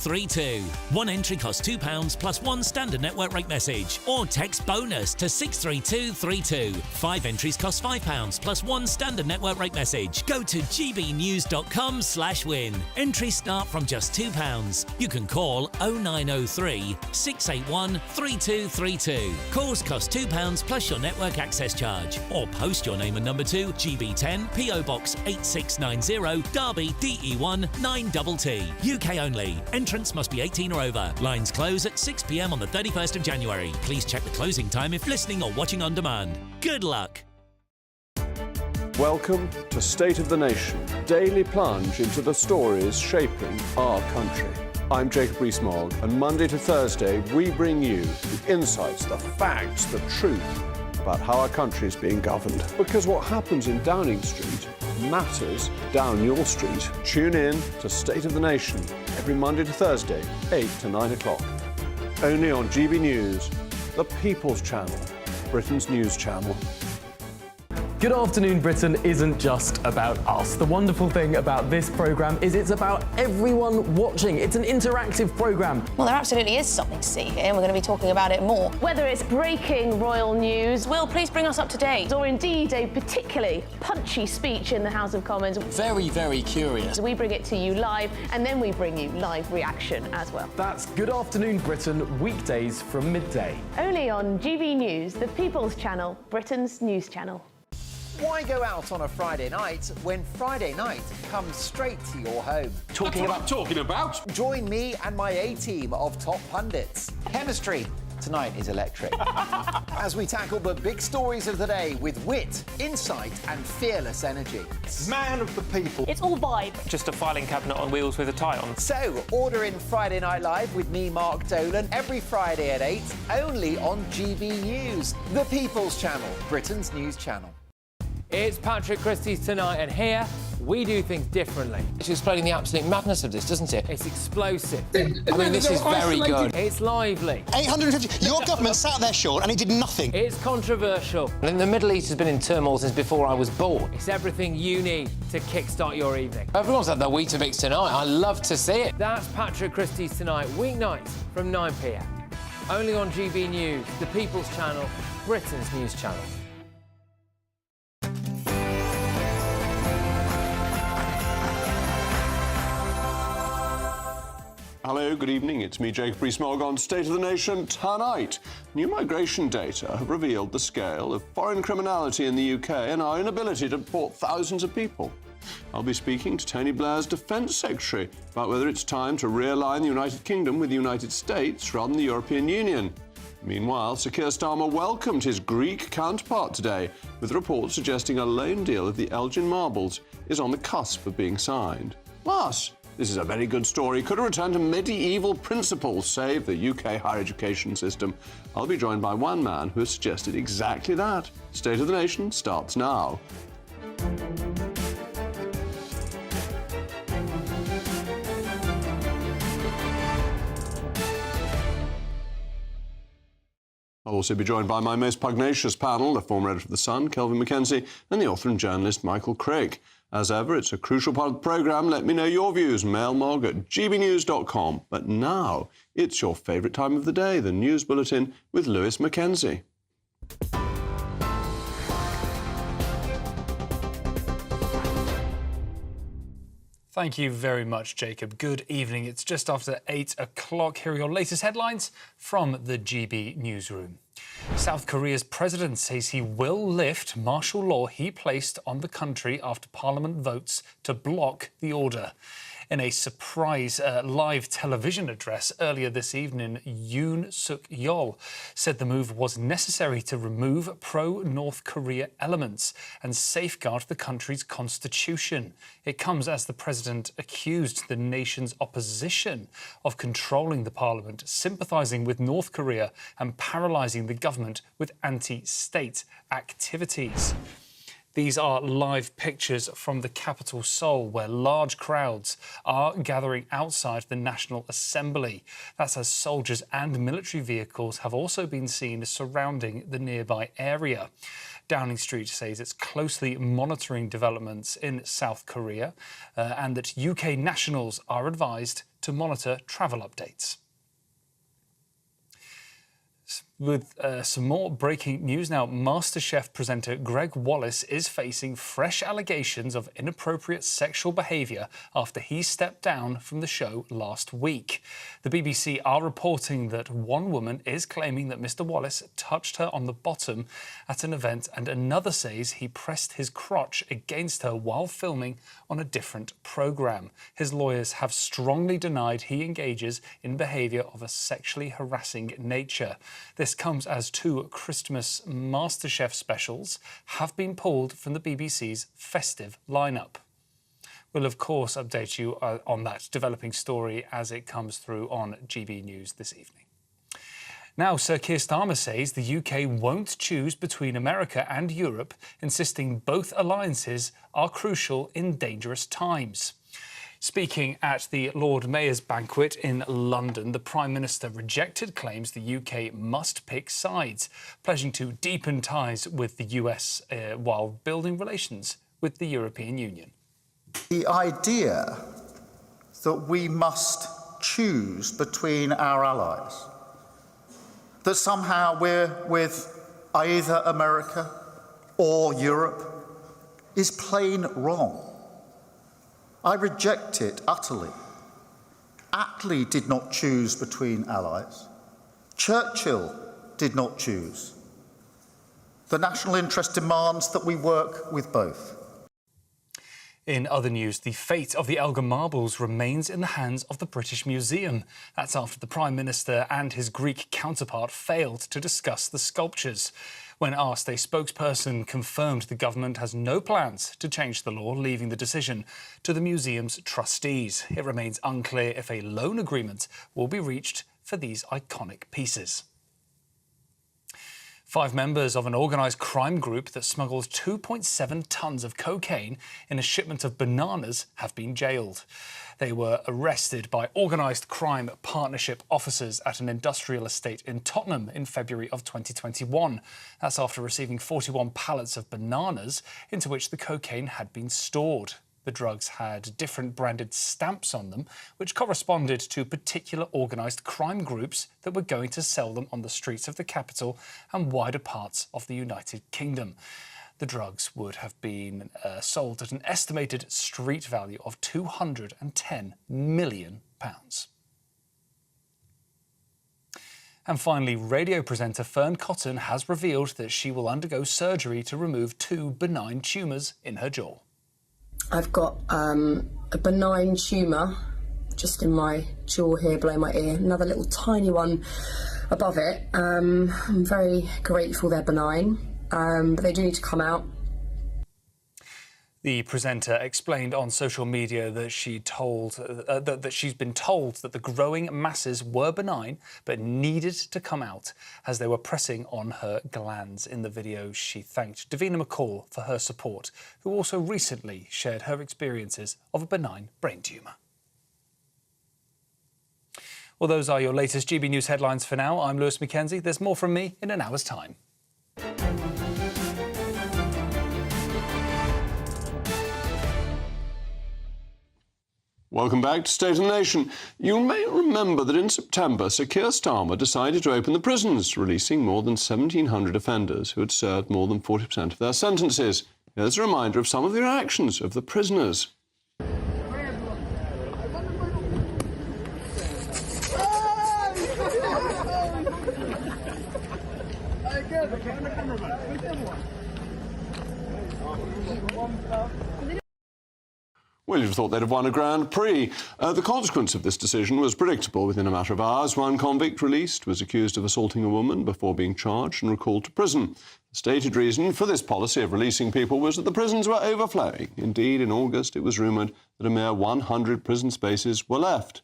32. One entry costs £2 plus one standard network rate message, or text bonus to 63232. 5 entries cost £5 plus one standard network rate message. Go to gbnews.com/win. Entries start from just £2. You can call 0903 681 3232. Calls cost £2 plus your network access charge, or post your name and number to GB10 PO Box 8690 Derby DE1 9TT. UK only. Entrance must be 18 or over. Lines close at 6 p.m. on the 31st of January. Please check the closing time if listening or watching on demand. Good luck. Welcome to State of the Nation, daily plunge into the stories shaping our country. I'm Jacob Rees-Mogg, and Monday to Thursday we bring you the insights, the facts, the truth about how our country is being governed. Because what happens in Downing Street matters down your street. Tune in to State of the Nation every Monday to Thursday, 8 to 9 o'clock. Only on GB News, the People's Channel, Britain's news channel. Good Afternoon Britain isn't just about us. The wonderful thing about this programme is it's about everyone watching. It's an interactive programme. Well, there absolutely is something to see here, and we're going to be talking about it more. Whether it's breaking royal news, Will, please bring us up to date. or indeed a particularly punchy speech in the House of Commons, Very, very curious. we bring it to you live, and then we bring you live reaction as well. That's Good Afternoon Britain, weekdays from midday. Only on GB News, the People's Channel, Britain's news channel. Why go out on a Friday night when Friday night comes straight to your home? Talking about. Join me and my A-team of top pundits. Chemistry tonight is electric. As we tackle the big stories of the day with wit, insight and fearless energy. Man of the people. It's all vibe. Just a filing cabinet on wheels with a tie on. So, order in Friday Night Live with me, Mark Dolan, every Friday at 8, only on GB News, the People's Channel, Britain's news channel. It's Patrick Christie's Tonight, and here we do things differently. It's explaining the absolute madness of this, doesn't it? It's explosive. I mean, this is very good. It's lively. 850. Your government sat there, Sean, and it did nothing. It's controversial. And the Middle East has been in turmoil since before I was born. It's everything you need to kickstart your evening. Everyone's had their Weetabix tonight. I love to see it. That's Patrick Christie's Tonight, weeknights from 9 p.m. Only on GB News, the People's Channel, Britain's news channel. Hello, good evening. It's me, Jacob Rees-Mogg, on State of the Nation tonight. New migration data have revealed the scale of foreign criminality in the UK and our inability to deport thousands of people. I'll be speaking to Tony Blair's Defence Secretary about whether it's time to realign the United Kingdom with the United States rather than the European Union. Meanwhile, Sir Keir Starmer welcomed his Greek counterpart today, with reports suggesting a loan deal with the Elgin Marbles is on the cusp of being signed. Plus, this is a very good story. Could a return to medieval principles save the UK higher education system? I'll be joined by one man who has suggested exactly that. State of the Nation starts now. I'll also be joined by my most pugnacious panel, the former editor of The Sun, Kelvin Mackenzie, and the author and journalist Michael Craig. As ever, it's a crucial part of the programme. Let me know your views. Mailmog at gbnews.com. But now, it's your favourite time of the day, the News Bulletin with Lewis Mackenzie. Thank you very much, Jacob. Good evening. It's just after 8 o'clock. Here are your latest headlines from the GB newsroom. South Korea's president says he will lift martial law he placed on the country after Parliament votes to block the order. In a surprise live television address earlier this evening, Yoon Suk-yeol said the move was necessary to remove pro-North Korea elements and safeguard the country's constitution. It comes as the president accused the nation's opposition of controlling the parliament, sympathising with North Korea and paralysing the government with anti-state activities. These are live pictures from the capital Seoul, where large crowds are gathering outside the National Assembly. That's as soldiers and military vehicles have also been seen surrounding the nearby area. Downing Street says it's closely monitoring developments in South Korea and that UK nationals are advised to monitor travel updates. With some more breaking news now, MasterChef presenter Greg Wallace is facing fresh allegations of inappropriate sexual behaviour after he stepped down from the show last week. The BBC are reporting that one woman is claiming that Mr Wallace touched her on the bottom at an event, and another says he pressed his crotch against her while filming on a different programme. His lawyers have strongly denied he engages in behaviour of a sexually harassing nature. This comes as 2 Christmas MasterChef specials have been pulled from the BBC's festive lineup. We'll, of course, update you on that developing story as it comes through on GB News this evening. Now, Sir Keir Starmer says the UK won't choose between America and Europe, insisting both alliances are crucial in dangerous times. Speaking at the Lord Mayor's banquet in London, the Prime Minister rejected claims the UK must pick sides, pledging to deepen ties with the US while building relations with the European Union. The idea that we must choose between our allies, that somehow we're with either America or Europe, is plain wrong. I reject it utterly. Attlee did not choose between allies. Churchill did not choose. The national interest demands that we work with both. In other news, the fate of the Elgin Marbles remains in the hands of the British Museum. That's after the Prime Minister and his Greek counterpart failed to discuss the sculptures. When asked, a spokesperson confirmed the government has no plans to change the law, leaving the decision to the museum's trustees. It remains unclear if a loan agreement will be reached for these iconic pieces. 5 members of an organised crime group that smuggled 2.7 tonnes of cocaine in a shipment of bananas have been jailed. They were arrested by organised crime partnership officers at an industrial estate in Tottenham in February of 2021. That's after receiving 41 pallets of bananas into which the cocaine had been stored. The drugs had different branded stamps on them, which corresponded to particular organised crime groups that were going to sell them on the streets of the capital and wider parts of the United Kingdom. The drugs would have been sold at an estimated street value of £210 million. And finally, radio presenter Fern Cotton has revealed that she will undergo surgery to remove 2 benign tumours in her jaw. I've got a benign tumour just in my jaw here below my ear, another little tiny one above it. I'm very grateful they're benign, but they do need to come out. The presenter explained on social media that she's been told that the growing masses were benign but needed to come out as they were pressing on her glands. In the video, she thanked Davina McCall for her support, who also recently shared her experiences of a benign brain tumour. Well, those are your latest GB News headlines for now. I'm Lewis Mackenzie. There's more from me in an hour's time. Welcome back to State of the Nation. You may remember that in September, Sir Keir Starmer decided to open the prisons, releasing more than 1,700 offenders who had served more than 40% of their sentences. Here's a reminder of some of the reactions of the prisoners. Well, you'd have thought they'd have won a Grand Prix. The consequence of this decision was predictable. Within a matter of hours, one convict released was accused of assaulting a woman before being charged and recalled to prison. The stated reason for this policy of releasing people was that the prisons were overflowing. Indeed, in August, it was rumoured that a mere 100 prison spaces were left.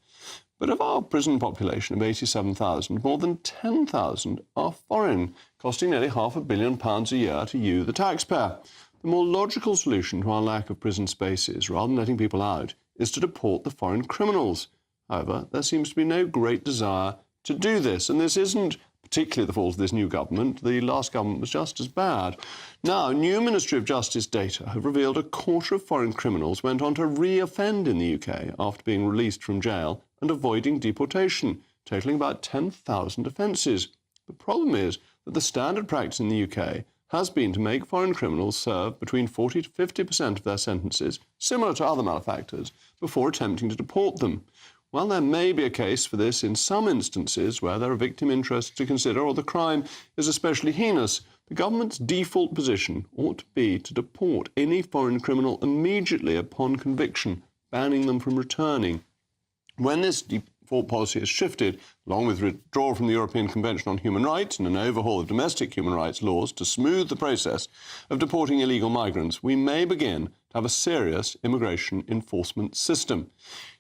But of our prison population of 87,000, more than 10,000 are foreign, costing nearly £500 million a year to you, the taxpayer. The more logical solution to our lack of prison spaces, rather than letting people out, is to deport the foreign criminals. However, there seems to be no great desire to do this, and this isn't particularly the fall of this new government. The last government was just as bad. Now, new Ministry of Justice data have revealed a quarter of foreign criminals went on to re-offend in the UK after being released from jail and avoiding deportation, totalling about 10,000 offences. The problem is that the standard practice in the UK has been to make foreign criminals serve between 40 to 50% of their sentences, similar to other malefactors, before attempting to deport them. While there may be a case for this in some instances where there are victim interests to consider or the crime is especially heinous, the government's default position ought to be to deport any foreign criminal immediately upon conviction, banning them from returning. When this default policy has shifted, along with withdrawal from the European Convention on Human Rights and an overhaul of domestic human rights laws to smooth the process of deporting illegal migrants, we may begin to have a serious immigration enforcement system.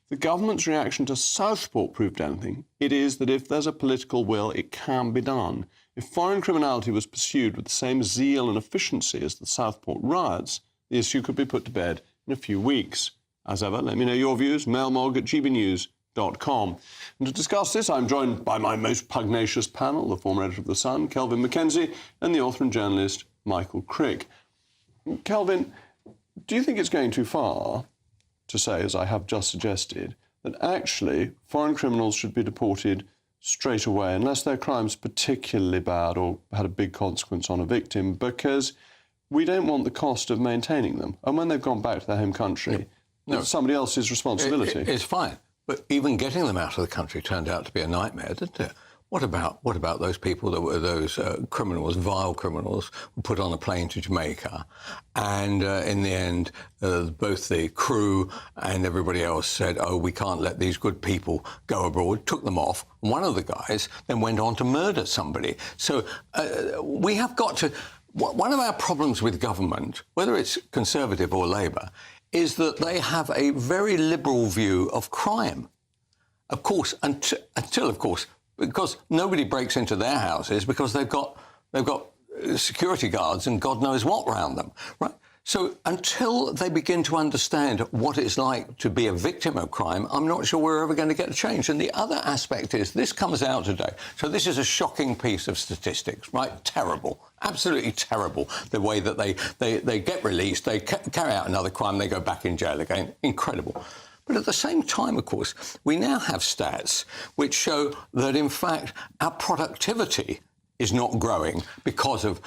The government's reaction to Southport proved anything, it is that if there's a political will, it can be done. If foreign criminality was pursued with the same zeal and efficiency as the Southport riots, the issue could be put to bed in a few weeks. As ever, let me know your views, mailmog@gbnews.com. And to discuss this, I'm joined by my most pugnacious panel, the former editor of The Sun, Kelvin Mackenzie, and the author and journalist, Michael Crick. Kelvin, do you think it's going too far to say, as I have just suggested, that actually foreign criminals should be deported straight away, unless their crime's particularly bad or had a big consequence on a victim, because we don't want the cost of maintaining them? And when they've gone back to their home country, it's somebody else's responsibility. It's fine. But even getting them out of the country turned out to be a nightmare, didn't it? What about those people that were those criminals, vile criminals, who put on a plane to Jamaica, and in the end, both the crew and everybody else said, "Oh, we can't let these good people go abroad," took them off. One of the guys then went on to murder somebody. So we have got to. One of our problems with government, whether it's Conservative or Labour, is that they have a very liberal view of crime. Of course, until of course. Because nobody breaks into their houses because they've got security guards and God knows what around them, right? So until they begin to understand what it's like to be a victim of crime, I'm not sure we're ever going to get a change. And the other aspect is, this comes out today. So this is a shocking piece of statistics, right? Terrible, absolutely terrible. The way that they get released, they carry out another crime, they go back in jail again. Incredible. But at the same time, of course, we now have stats which show that, in fact, our productivity is not growing because of...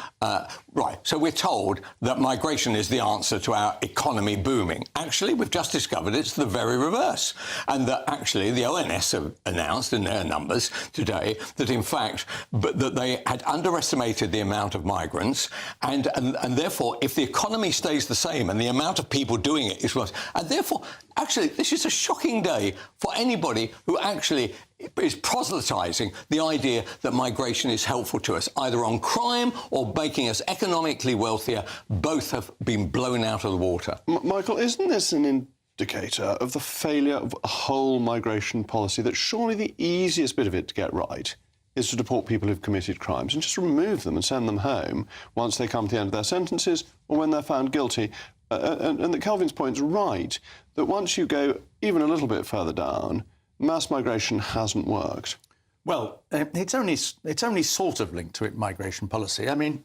So we're told that migration is the answer to our economy booming. Actually, we've just discovered it's the very reverse. And that actually the ONS have announced in their numbers today that, in fact, that they had underestimated the amount of migrants, and therefore, if the economy stays the same and the amount of people doing it is worse, and therefore, actually, this is a shocking day for anybody who actually is proselytising the idea that migration is helpful to us, either on crime or making us economically wealthier. Both have been blown out of the water. Michael, isn't this an indicator of the failure of a whole migration policy, that surely the easiest bit of it to get right is to deport people who've committed crimes and just remove them and send them home once they come to the end of their sentences or when they're found guilty? And that Kelvin's point's right, that once you go even a little bit further down, mass migration hasn't worked. Well, it's only sort of linked to migration policy. I mean,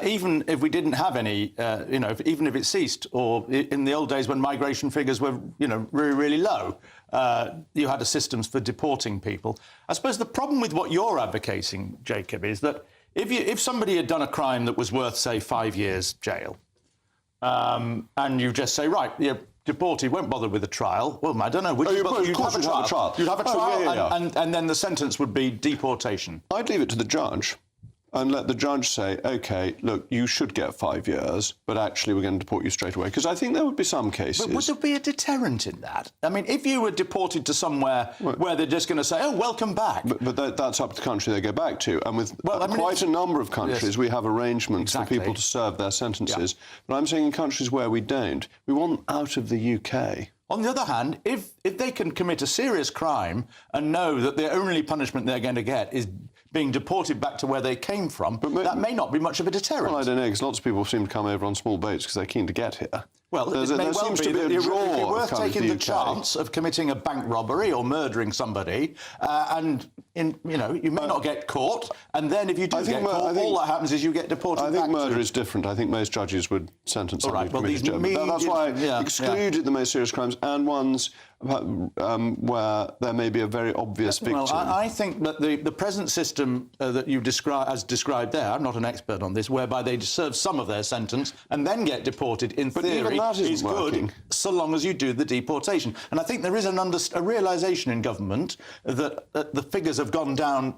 even if we didn't have any, even if it ceased, or in the old days when migration figures were, really, really low, you had systems for deporting people. I suppose the problem with what you're advocating, Jacob, is that if somebody had done a crime that was worth, say, 5 years jail, and you just say, right, you're deported, won't bother with a trial. Well, I don't know. You'd have a trial. You'd have a trial, and then the sentence would be deportation. I'd leave it to the judge and let the judge say, OK, look, you should get 5 years, but actually we're going to deport you straight away. Because I think there would be some cases... But would there be a deterrent in that? I mean, if you were deported to somewhere where they're just going to say, oh, welcome back... But that's up to the country they go back to. And with quite a number of countries, we have arrangements for people to serve their sentences. Yeah. But I'm saying in countries where we don't, we want them out of the UK. On the other hand, if they can commit a serious crime and know that the only punishment they're going to get is being deported back to where they came from, that may not be much of a deterrent. Well, I don't know, because lots of people seem to come over on small boats because they're keen to get here. Well, there may well seems be to be a that draw it'd be worth coming to taking the UK. chance of committing a bank robbery or murdering somebody, you may not get caught, and then if you do get caught, all that happens is you get deported. I think murder is different. I think most judges would sentence somebody to commit murder. That's why I excluded the most serious crimes and ones where there may be a very obvious victim. Well, I think that the present system that you described there, I'm not an expert on this, whereby they serve some of their sentence and then get deported, in theory, even that isn't is working. good, so long as you do the deportation. And I think there is a realisation in government that the figures have gone down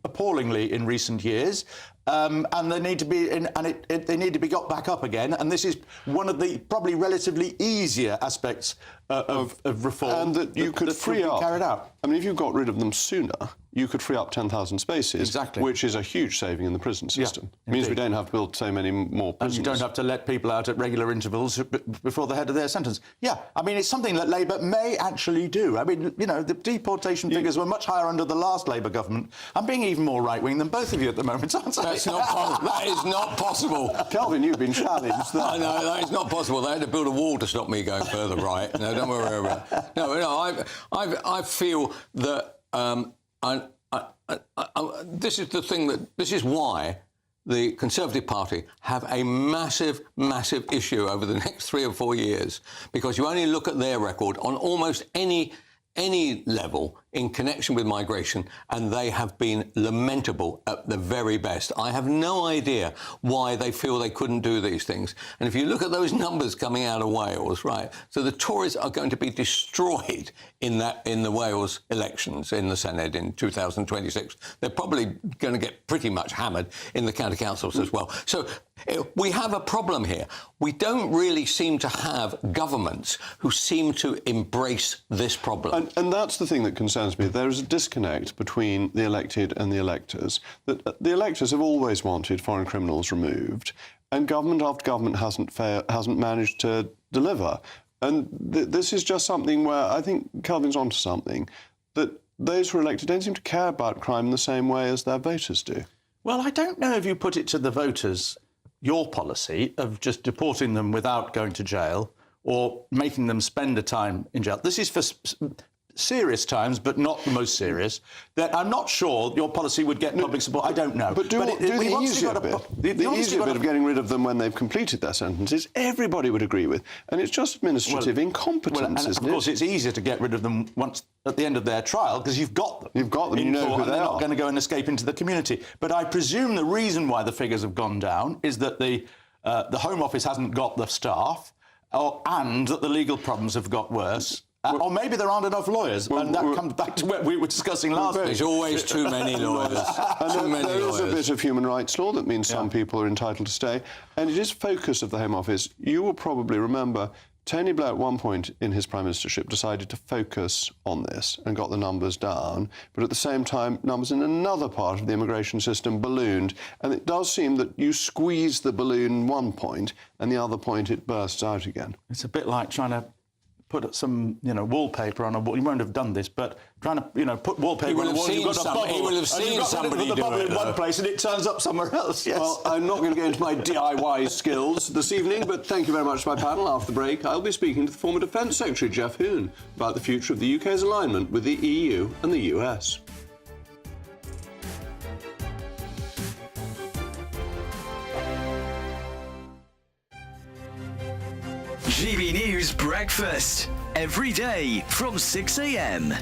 appallingly in recent years, and they need to be they need to be got back up again. And this is one of the probably relatively easier aspects of reform, and that you could free up. Carried out. I mean, if you got rid of them sooner, you could free up 10,000 spaces, exactly, which is a huge saving in the prison system. It means we don't have to build so many more prisons. And you don't have to let people out at regular intervals before the head of their sentence. Yeah, I mean, it's something that Labour may actually do. I mean, the deportation figures were much higher under the last Labour government. I'm being even more right-wing than both of you at the moment, aren't I? That's not possible. That is not possible. Kelvin, you've been challenged. No, that is not possible. They had to build a wall to stop me going further right. No, don't worry about it. No, I feel that this is the thing this is why the Conservative Party have a massive, massive issue over the next 3 or 4 years, because you only look at their record on almost any level in connection with migration, and they have been lamentable at the very best. I have no idea why they feel they couldn't do these things. And if you look at those numbers coming out of Wales, right, so the Tories are going to be destroyed in the Wales elections in the Senedd in 2026. They're probably going to get pretty much hammered in the county councils as well. So we have a problem here. We don't really seem to have governments who seem to embrace this problem. And that's the thing that concerns me. There is a disconnect between the elected and the electors. That the electors have always wanted foreign criminals removed, and government after government hasn't managed to deliver. And this is just something where I think Kelvin's onto something, that those who are elected don't seem to care about crime in the same way as their voters do. Well, I don't know if you put it to the voters, your policy of just deporting them without going to jail or making them spend a time in jail. This is for serious times, but not the most serious. That I'm not sure your policy would get public support. I don't know. But the easier bit of getting rid of them when they've completed their sentences, everybody would agree with. And it's just administrative incompetence, isn't it? Of course, it's easier to get rid of them once at the end of their trial, because you've got them. You've got them, you know who they they're are. not going to go and escape into the community. But I presume the reason why the figures have gone down is that the Home Office hasn't got the staff, and that the legal problems have got worse. Or maybe there aren't enough lawyers, and that comes back to what we were discussing last week. There's always too many lawyers. There is a bit of human rights law that means some people are entitled to stay, and it is focus of the Home Office. You will probably remember Tony Blair at one point in his prime ministership decided to focus on this and got the numbers down, but at the same time numbers in another part of the immigration system ballooned, and it does seem that you squeeze the balloon one point and the other point it bursts out again. It's a bit like trying to put some, wallpaper on a wall. You won't have done this, but trying to, put wallpaper on a wall. He will have seen somebody do it in one place and it turns up somewhere else. Yes. Well, I'm not going to go into my DIY skills this evening, but thank you very much to my panel. After the break, I'll be speaking to the former Defence Secretary, Jeff Hoon, about the future of the UK's alignment with the EU and the US. GB News Breakfast, every day from 6 a.m.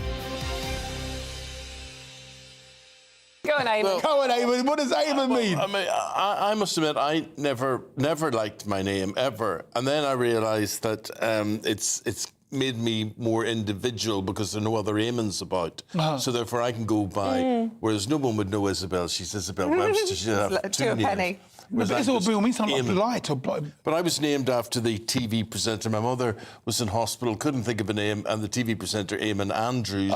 Go on, Eamon. Go on, Eamon. What does Eamon mean? I mean, I must admit, I never liked my name, ever. And then I realised that it's made me more individual because there are no other Eamons about. So therefore I can go by, whereas no one would know Isabel. She's Isabel Webster. She'd have two names. Penny. But Isabel means something polite. But I was named after the TV presenter. My mother was in hospital, couldn't think of a name, and the TV presenter, Eamon Andrews,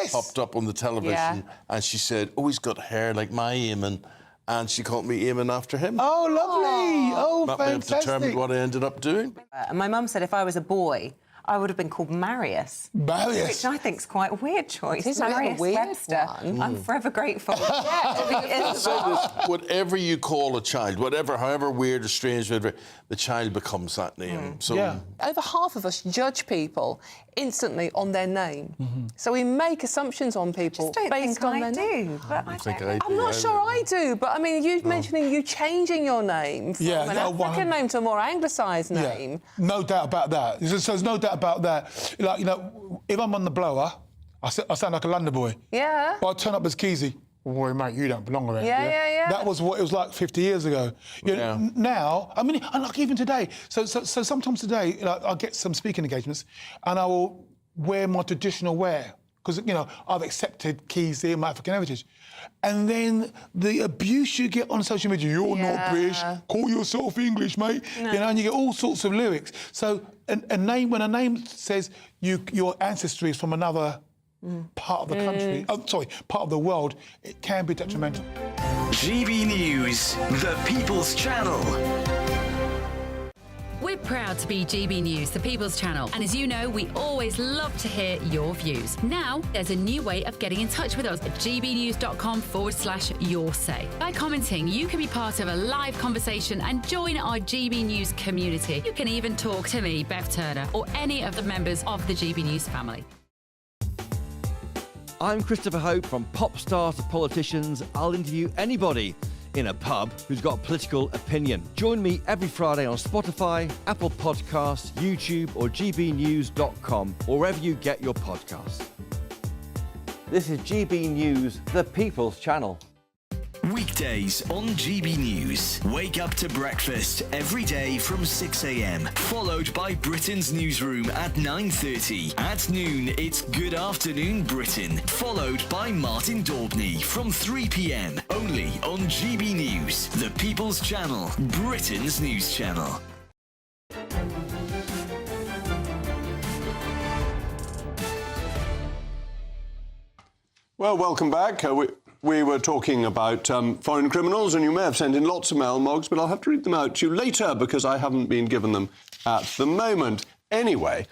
popped up on the television, and she said, "Oh, he's got hair like my Eamon," and she called me Eamon after him. Oh, lovely! Oh, that may have determined what I ended up doing. My mum said if I was a boy, I would have been called Marius. Marius? Which I think is quite a weird choice. It is a Marius weird Webster. one. I'm forever grateful. I'll say this, whatever you call a child, however weird or strange, the child becomes that name. So Over half of us judge people instantly on their name. So we make assumptions on people based on their name. But I'm not sure I do, but I mean, you mentioning you changing your name from an African name to a more anglicised name. No doubt about that. So there's no doubt about that. Like, you know, if I'm on the blower, I sound like a London boy. Yeah. But I turn up as Keezy. Boy, mate, you don't belong around here. Yeah. That was what it was like 50 years ago. You know, now, I mean, and like even today. So sometimes today, you know, I get some speaking engagements, and I will wear my traditional wear because, you know, I've accepted Keezy and my African heritage. And then the abuse you get on social media, you're not British, call yourself English, mate. No. You know, and you get all sorts of lyrics. So a name, when a name says your ancestry is from another part of the country, part of the world, it can be detrimental. GB News, the People's Channel. We're proud to be GB News, the People's Channel, and as you know, we always love to hear your views. Now, there's a new way of getting in touch with us at gbnews.com/your-say. By commenting, you can be part of a live conversation and join our GB News community. You can even talk to me, Bev Turner, or any of the members of the GB News family. I'm Christopher Hope. From pop stars to politicians, I'll interview anybody in a pub who's got a political opinion. Join me every Friday on Spotify, Apple Podcasts, YouTube or gbnews.com, or wherever you get your podcasts. This is GB News, the People's Channel. Weekdays on GB News. Wake up to breakfast every day from 6 a.m. Followed by Britain's newsroom at 9:30. At noon, it's Good Afternoon Britain. Followed by Martin Daubney from 3 p.m. Only on GB News, the People's Channel, Britain's news channel. Well, welcome back. We were talking about foreign criminals, and you may have sent in lots of mail mogs, but I'll have to read them out to you later because I haven't been given them at the moment. Anyway,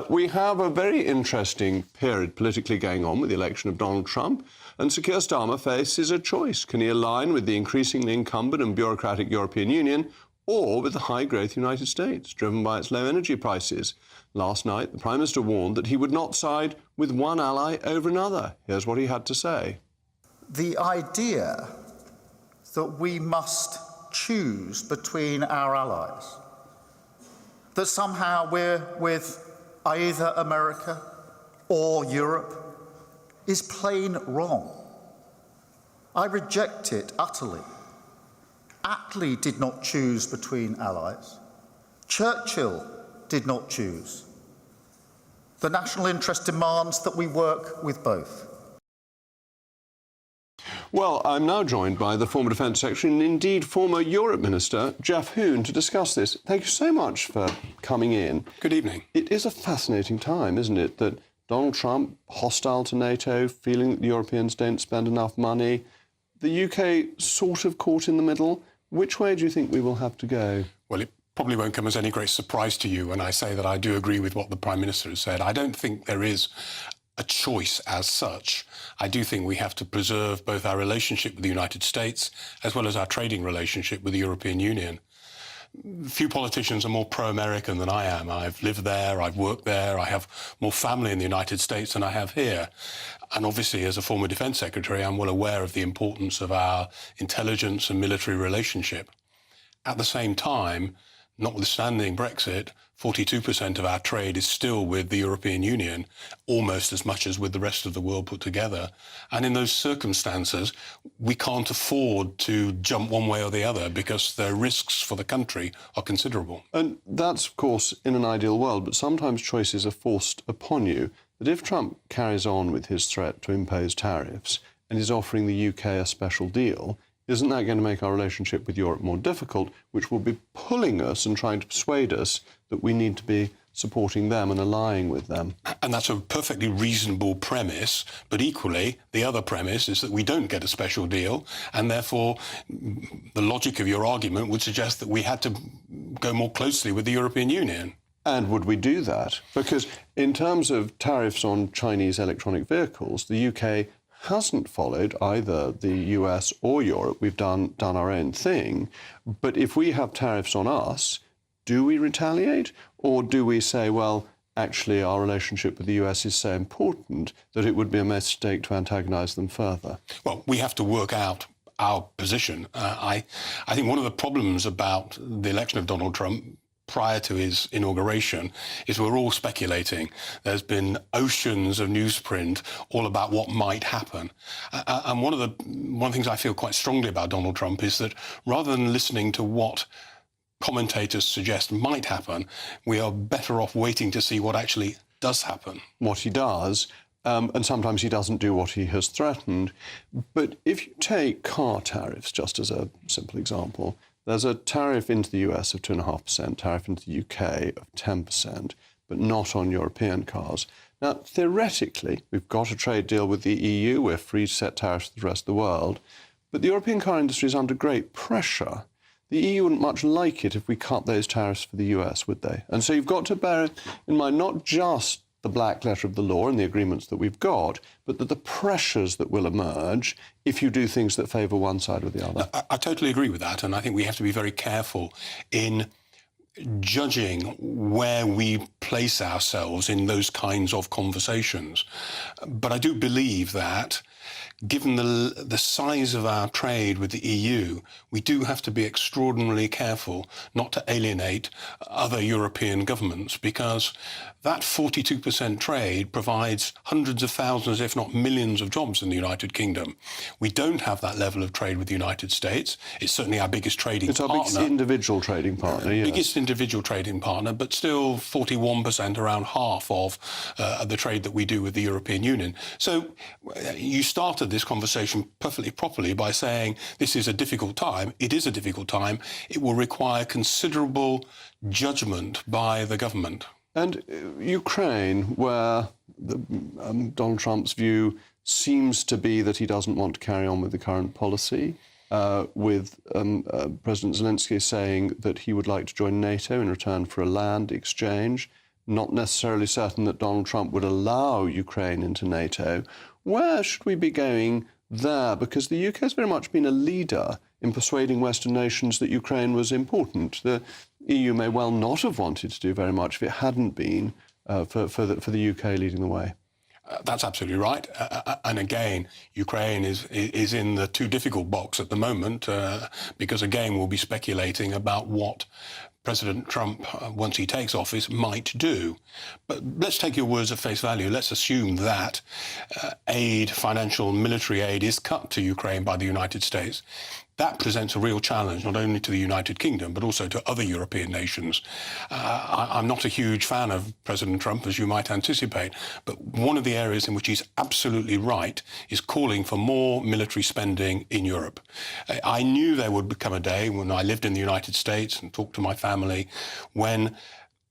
we have a very interesting period politically going on with the election of Donald Trump, and Sir Keir Starmer faces a choice. Can he align with the increasingly incumbent and bureaucratic European Union, or with the high-growth United States, driven by its low energy prices? Last night, the Prime Minister warned that he would not side with one ally over another. Here's what he had to say. The idea that we must choose between our allies, that somehow we're with either America or Europe, is plain wrong. I reject it utterly. Attlee did not choose between allies. Churchill did not choose. The national interest demands that we work with both. Well, I'm now joined by the former Defence Secretary and indeed former Europe Minister, Geoff Hoon, to discuss this. Thank you so much for coming in. Good evening. It is a fascinating time, isn't it, that Donald Trump, hostile to NATO, feeling that the Europeans don't spend enough money, the UK sort of caught in the middle. Which way do you think we will have to go? Well, it probably won't come as any great surprise to you when I say that I do agree with what the Prime Minister has said. I don't think there is a choice as such. I do think we have to preserve both our relationship with the United States as well as our trading relationship with the European Union. Few politicians are more pro-American than I am. I've lived there, I've worked there, I have more family in the United States than I have here. And obviously, as a former Defence Secretary, I'm well aware of the importance of our intelligence and military relationship. At the same time, notwithstanding Brexit, 42% of our trade is still with the European Union, almost as much as with the rest of the world put together. And in those circumstances, we can't afford to jump one way or the other because the risks for the country are considerable. And that's, of course, in an ideal world, but sometimes choices are forced upon you. That if Trump carries on with his threat to impose tariffs and is offering the UK a special deal, isn't that going to make our relationship with Europe more difficult, which will be pulling us and trying to persuade us that we need to be supporting them and allying with them? And that's a perfectly reasonable premise, but equally, the other premise is that we don't get a special deal, and therefore the logic of your argument would suggest that we had to go more closely with the European Union. And would we do that? Because in terms of tariffs on Chinese electronic vehicles, the UK hasn't followed either the US or Europe. We've done our own thing. But if we have tariffs on us, do we retaliate? Or do we say, well, actually our relationship with the US is so important that it would be a mistake to antagonise them further? Well, we have to work out our position. I think one of the problems about the election of Donald Trump prior to his inauguration is we're all speculating. There's been oceans of newsprint all about what might happen. And one of the things I feel quite strongly about Donald Trump is that rather than listening to what commentators suggest might happen, we are better off waiting to see what actually does happen. What he does, and sometimes he doesn't do what he has threatened. But if you take car tariffs, just as a simple example, there's a tariff into the US of 2.5%, tariff into the UK of 10%, but not on European cars. Now, theoretically, we've got a trade deal with the EU. We're free to set tariffs to the rest of the world. But the European car industry is under great pressure. The EU wouldn't much like it if we cut those tariffs for the US, would they? And so you've got to bear in mind not just the black letter of the law and the agreements that we've got, but that the pressures that will emerge if you do things that favour one side or the other. I totally agree with that, and I think we have to be very careful in judging where we place ourselves in those kinds of conversations. But I do believe that given the size of our trade with the EU, we do have to be extraordinarily careful not to alienate other European governments, because that 42% trade provides hundreds of thousands, if not millions, of jobs in the United Kingdom. We don't have that level of trade with the United States. It's certainly our biggest trading partner. It's our biggest individual trading partner, yes. Biggest individual trading partner, but still 41%, around half of the trade that we do with the European Union. So you started this conversation perfectly properly by saying this is a difficult time. It is a difficult time. It will require considerable judgment by the government. And Ukraine, where Donald Trump's view seems to be that he doesn't want to carry on with the current policy, with President Zelensky saying that he would like to join NATO in return for a land exchange, not necessarily certain that Donald Trump would allow Ukraine into NATO. Where should we be going there? Because the UK has very much been a leader in persuading Western nations that Ukraine was important. The EU may well not have wanted to do very much if it hadn't been for the UK leading the way. That's absolutely right. And again, Ukraine is in the too difficult box at the moment because, again, we'll be speculating about what President Trump, once he takes office, might do. But let's take your words at face value. Let's assume that aid, financial military aid, is cut to Ukraine by the United States. That presents a real challenge, not only to the United Kingdom, but also to other European nations. I'm not a huge fan of President Trump, as you might anticipate, but one of the areas in which he's absolutely right is calling for more military spending in Europe. I knew there would become a day when I lived in the United States and talked to my family when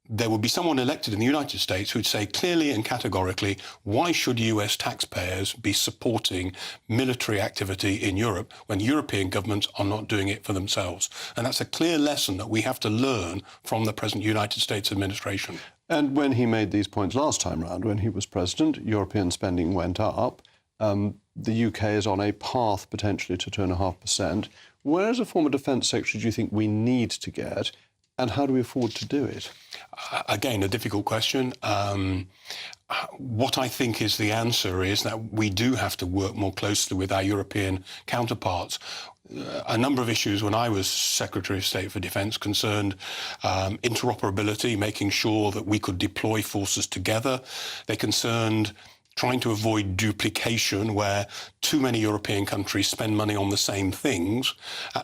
there would be someone elected in the United States who would say clearly and categorically, why should US taxpayers be supporting military activity in Europe when European governments are not doing it for themselves? And that's a clear lesson that we have to learn from the present United States administration. And when he made these points last time round, when he was president, European spending went up. The UK is on a path potentially to 2.5%. Where, as a former Defence Secretary, do you think we need to get? And how do we afford to do it? Again, a difficult question. What I think is the answer is that we do have to work more closely with our European counterparts. A number of issues when I was Secretary of State for Defence concerned interoperability, making sure that we could deploy forces together. They concerned trying to avoid duplication where too many European countries spend money on the same things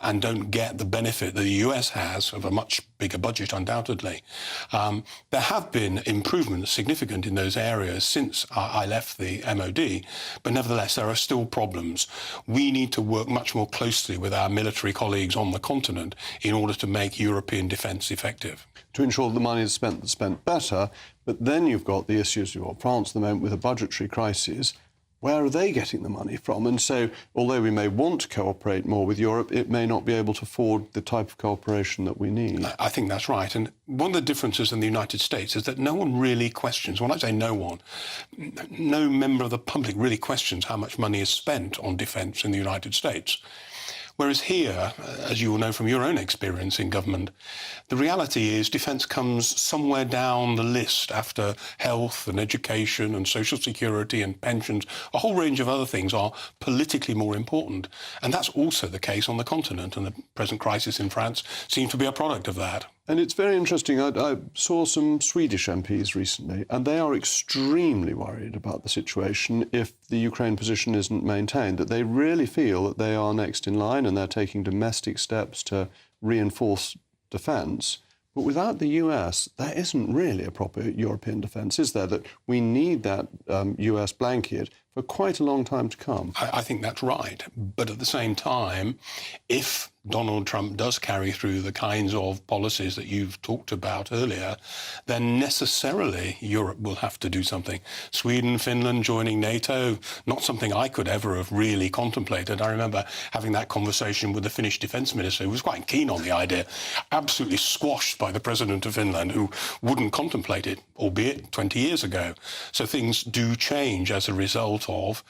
and don't get the benefit that the US has of a much bigger budget, undoubtedly. There have been improvements significant in those areas since I left the MOD, but nevertheless there are still problems. We need to work much more closely with our military colleagues on the continent in order to make European defence effective. To ensure the money is spent better, but then you've got the issues, you've got France at the moment with a budgetary crisis. where are they getting the money from? And so, although we may want to cooperate more with Europe, it may not be able to afford the type of cooperation that we need. I think that's right. And one of the differences in the United States is that no one really questions, when I say no one, no member of the public really questions how much money is spent on defence in the United States. Whereas here, as you will know from your own experience in government, the reality is defence comes somewhere down the list after health and education and social security and pensions. A whole range of other things are politically more important. And that's also the case on the continent, and the present crisis in France seems to be a product of that. And it's very interesting. I saw some Swedish MPs recently, and they are extremely worried about the situation if the Ukraine position isn't maintained, that they really feel that they are next in line and they're taking domestic steps to reinforce defence. But without the US, there isn't really a proper European defence, is there? That we need that US blanket for quite a long time to come. I think that's right. But at the same time, if Donald Trump does carry through the kinds of policies that you've talked about earlier, then necessarily Europe will have to do something. Sweden, Finland joining NATO, not something I could ever have really contemplated. I remember having that conversation with the Finnish defence minister, who was quite keen on the idea, absolutely squashed by the president of Finland, who wouldn't contemplate it, albeit 20 years ago. So things do change as a result of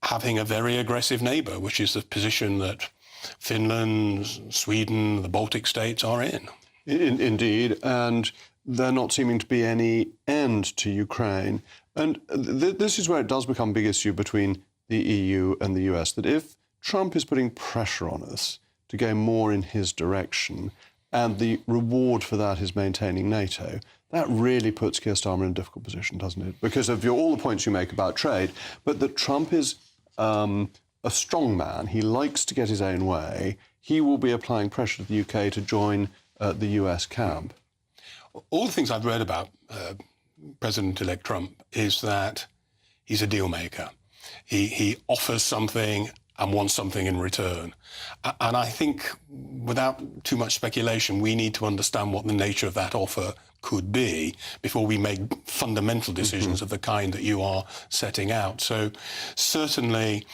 having a very aggressive neighbour, which is the position that Finland, Sweden, the Baltic states are in. Indeed, and there not seeming to be any end to Ukraine. And this is where it does become a big issue between the EU and the US, that if Trump is putting pressure on us to go more in his direction, and the reward for that is maintaining NATO, that really puts Keir Starmer in a difficult position, doesn't it? Because of all the points you make about trade, but that Trump is a strong man. He likes to get his own way. He will be applying pressure to the UK to join the US camp. All the things I've read about President-elect Trump is that he's a deal maker. He offers something and wants something in return. And I think, without too much speculation, we need to understand what the nature of that offer could be before we make fundamental decisions of the kind that you are setting out. So certainly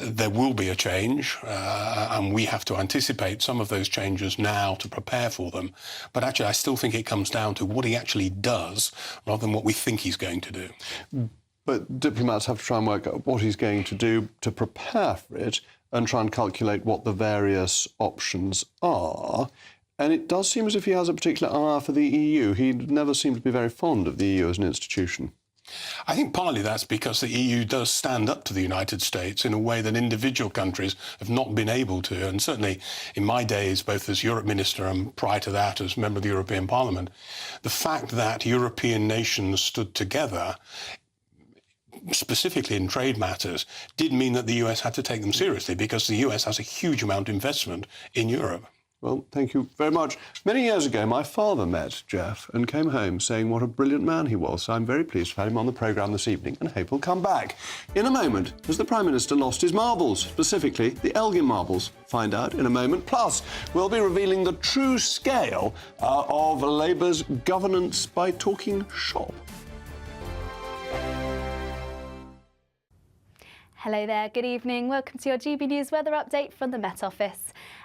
there will be a change, and we have to anticipate some of those changes now to prepare for them. But actually, I still think it comes down to what he actually does rather than what we think he's going to do. But diplomats have to try and work out what he's going to do to prepare for it and try and calculate what the various options are. And it does seem as if he has a particular eye for the EU. He never seemed to be very fond of the EU as an institution. I think partly that's because the EU does stand up to the United States in a way that individual countries have not been able to. And certainly in my days, both as Europe Minister and prior to that as member of the European Parliament, the fact that European nations stood together, specifically in trade matters, did mean that the US had to take them seriously, because the US has a huge amount of investment in Europe. Well, thank you very much. Many years ago, my father met Jeff and came home saying what a brilliant man he was. So I'm very pleased to have him on the programme this evening and hope he'll come back. In a moment, has the Prime Minister lost his marbles, specifically the Elgin Marbles? Find out in a moment. Plus, we'll be revealing the true scale of Labour's governance by talking shop. Hello there, good evening. Welcome to your GB News weather update from the Met Office.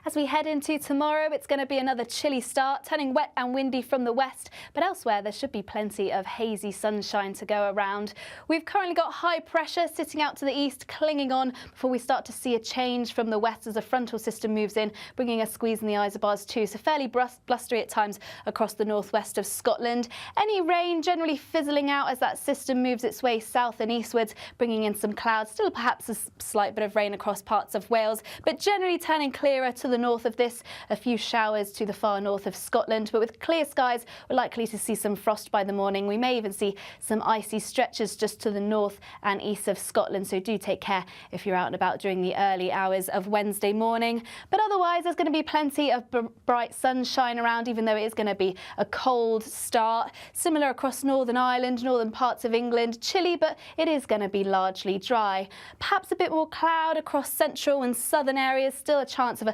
As we head into tomorrow, it's going to be another chilly start, turning wet and windy from the west, but elsewhere there should be plenty of hazy sunshine to go around. We've currently got high pressure sitting out to the east, clinging on before we start to see a change from the west as a frontal system moves in, bringing a squeeze in the isobars too, so fairly blustery at times across the northwest of Scotland. Any rain generally fizzling out as that system moves its way south and eastwards, bringing in some clouds, still perhaps a slight bit of rain across parts of Wales, but generally turning clearer to the north of this. A few showers to the far north of Scotland, but with clear skies, we're likely to see some frost by the morning. We may even see some icy stretches just to the north and east of Scotland, so do take care if you're out and about during the early hours of Wednesday morning. But otherwise, there's going to be plenty of bright sunshine around, even though it is going to be a cold start. Similar across Northern Ireland, northern parts of England. Chilly, but it is going to be largely dry. Perhaps a bit more cloud across central and southern areas. Still a chance of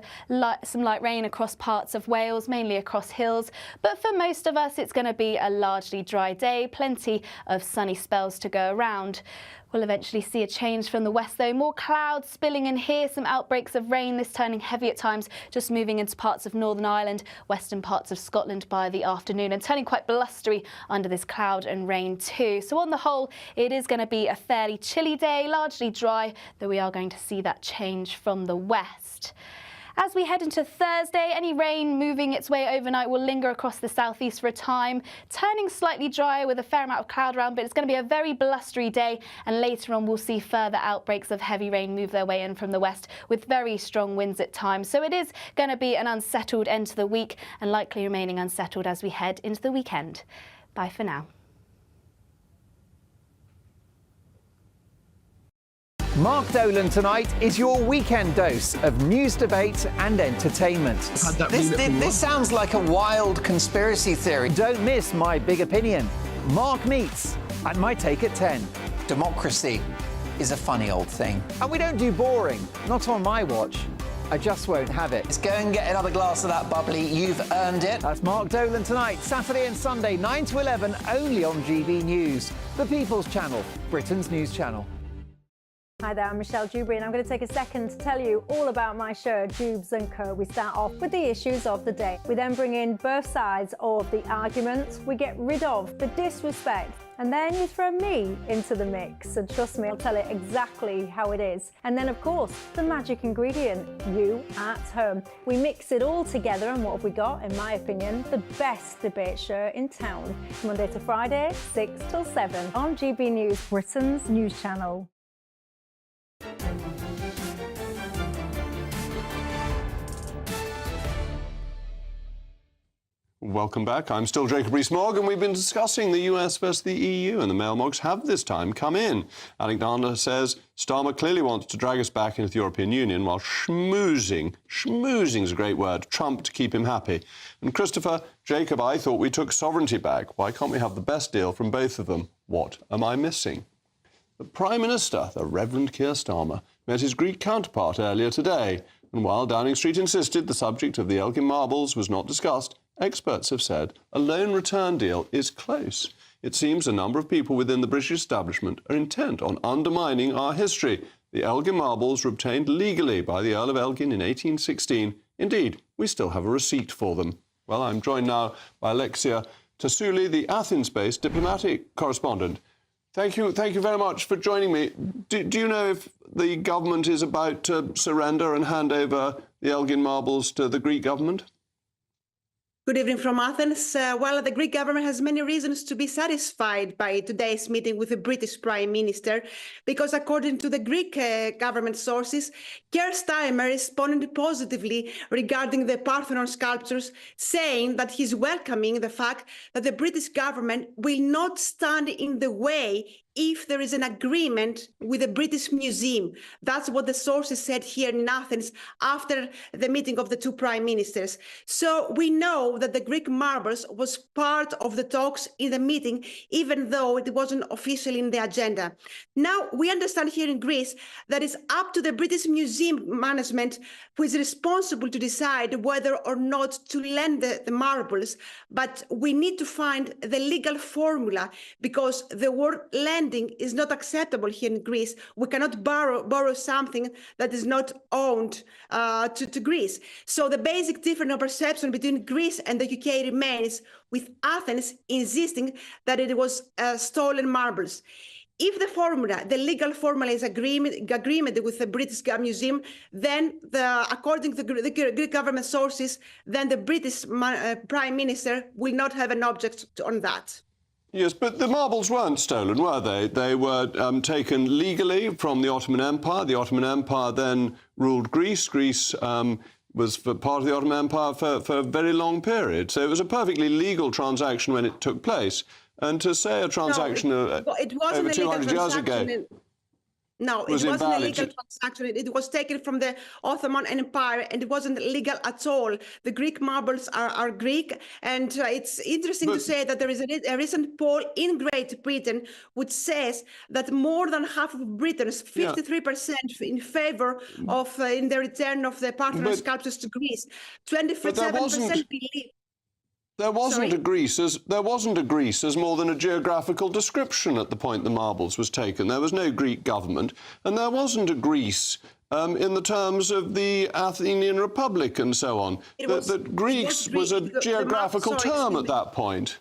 some light rain across parts of Wales, mainly across hills. But for most of us, it's going to be a largely dry day. Plenty of sunny spells to go around. We'll eventually see a change from the west though. More clouds spilling in here, some outbreaks of rain, this turning heavy at times, just moving into parts of Northern Ireland, western parts of Scotland by the afternoon, and turning quite blustery under this cloud and rain too. So on the whole, it is going to be a fairly chilly day, largely dry, though we are going to see that change from the west. As we head into Thursday, any rain moving its way overnight will linger across the southeast for a time, turning slightly drier with a fair amount of cloud around, but it's going to be a very blustery day, and later on we'll see further outbreaks of heavy rain move their way in from the west with very strong winds at times. So it is going to be an unsettled end to the week and likely remaining unsettled as we head into the weekend. Bye for now. Mark Dolan tonight is your weekend dose of news, debate and entertainment. This sounds like a wild conspiracy theory. Don't miss My Big Opinion. Mark meets and My Take at 10. Democracy is a funny old thing. And we don't do boring, not on my watch. I just won't have it. Let's go and get another glass of that bubbly. You've earned it. That's Mark Dolan tonight, Saturday and Sunday, 9 to 11, only on GB News, the People's Channel, Britain's news channel. Hi there, I'm Michelle Dewberry and I'm going to take a second to tell you all about my show, Dubes & Co. We start off with the issues of the day. We then bring in both sides of the argument. We get rid of the disrespect. And then you throw me into the mix. And trust me, I'll tell it exactly how it is. And then, of course, the magic ingredient, you at home. We mix it all together and what have we got, in my opinion, the best debate show in town. Monday to Friday, 6 till 7 on GB News, Britain's news channel. Welcome back. I'm still Jacob Rees-Mogg, and we've been discussing the US versus the EU, and the Mailmogs have this time come in. Alexander says Starmer clearly wants to drag us back into the European Union while schmoozing's a great word, Trump to keep him happy. And Christopher, Jacob, I thought we took sovereignty back. Why can't we have the best deal from both of them? What am I missing? The Prime Minister, the Reverend Keir Starmer, met his Greek counterpart earlier today, and while Downing Street insisted the subject of the Elgin Marbles was not discussed, experts have said a loan return deal is close. It seems a number of people within the British establishment are intent on undermining our history. The Elgin Marbles were obtained legally by the Earl of Elgin in 1816. Indeed, we still have a receipt for them. Well, I'm joined now by Alexia Tassouli, the Athens-based diplomatic correspondent. Thank you very much for joining me. Do you know if the government is about to surrender and hand over the Elgin Marbles to the Greek government? Good evening from Athens. Well, the Greek government has many reasons to be satisfied by today's meeting with the British Prime Minister, because according to the Greek government sources, Keir Starmer responded positively regarding the Parthenon sculptures, saying that he's welcoming the fact that the British government will not stand in the way if there is an agreement with the British Museum. That's what the sources said here in Athens after the meeting of the two prime ministers. So we know that the Greek marbles was part of the talks in the meeting, even though it wasn't officially in the agenda. Now, we understand here in Greece that it's up to the British Museum management who is responsible to decide whether or not to lend the marbles. But we need to find the legal formula, because the word lending is not acceptable here in Greece. We cannot borrow something that is not owned to Greece. So the basic difference of perception between Greece and the UK remains, with Athens insisting that it was stolen marbles. If the formula, the legal formula, is agreement with the British Museum, then according to the Greek government sources, then the British Prime Minister will not have an object on that. Yes, but the marbles weren't stolen, were they? They were taken legally from the Ottoman Empire. The Ottoman Empire then ruled Greece. Greece was part of the Ottoman Empire for a very long period. So it was a perfectly legal transaction when it took place. And to say a transaction over 200 years ago... No, it wasn't a legal transaction. It was taken from the Ottoman Empire, and it wasn't legal at all. The Greek marbles are Greek, and it's interesting to say that there is a recent poll in Great Britain which says that more than half of Britons, 53%, in favour of in the return of the Parthenon sculptures to Greece. 27% believe. There wasn't a Greece as more than a geographical description at the point the marbles was taken. There was no Greek government, and there wasn't a Greece in the terms of the Athenian Republic and so on. That Greeks was a geographical term at that point.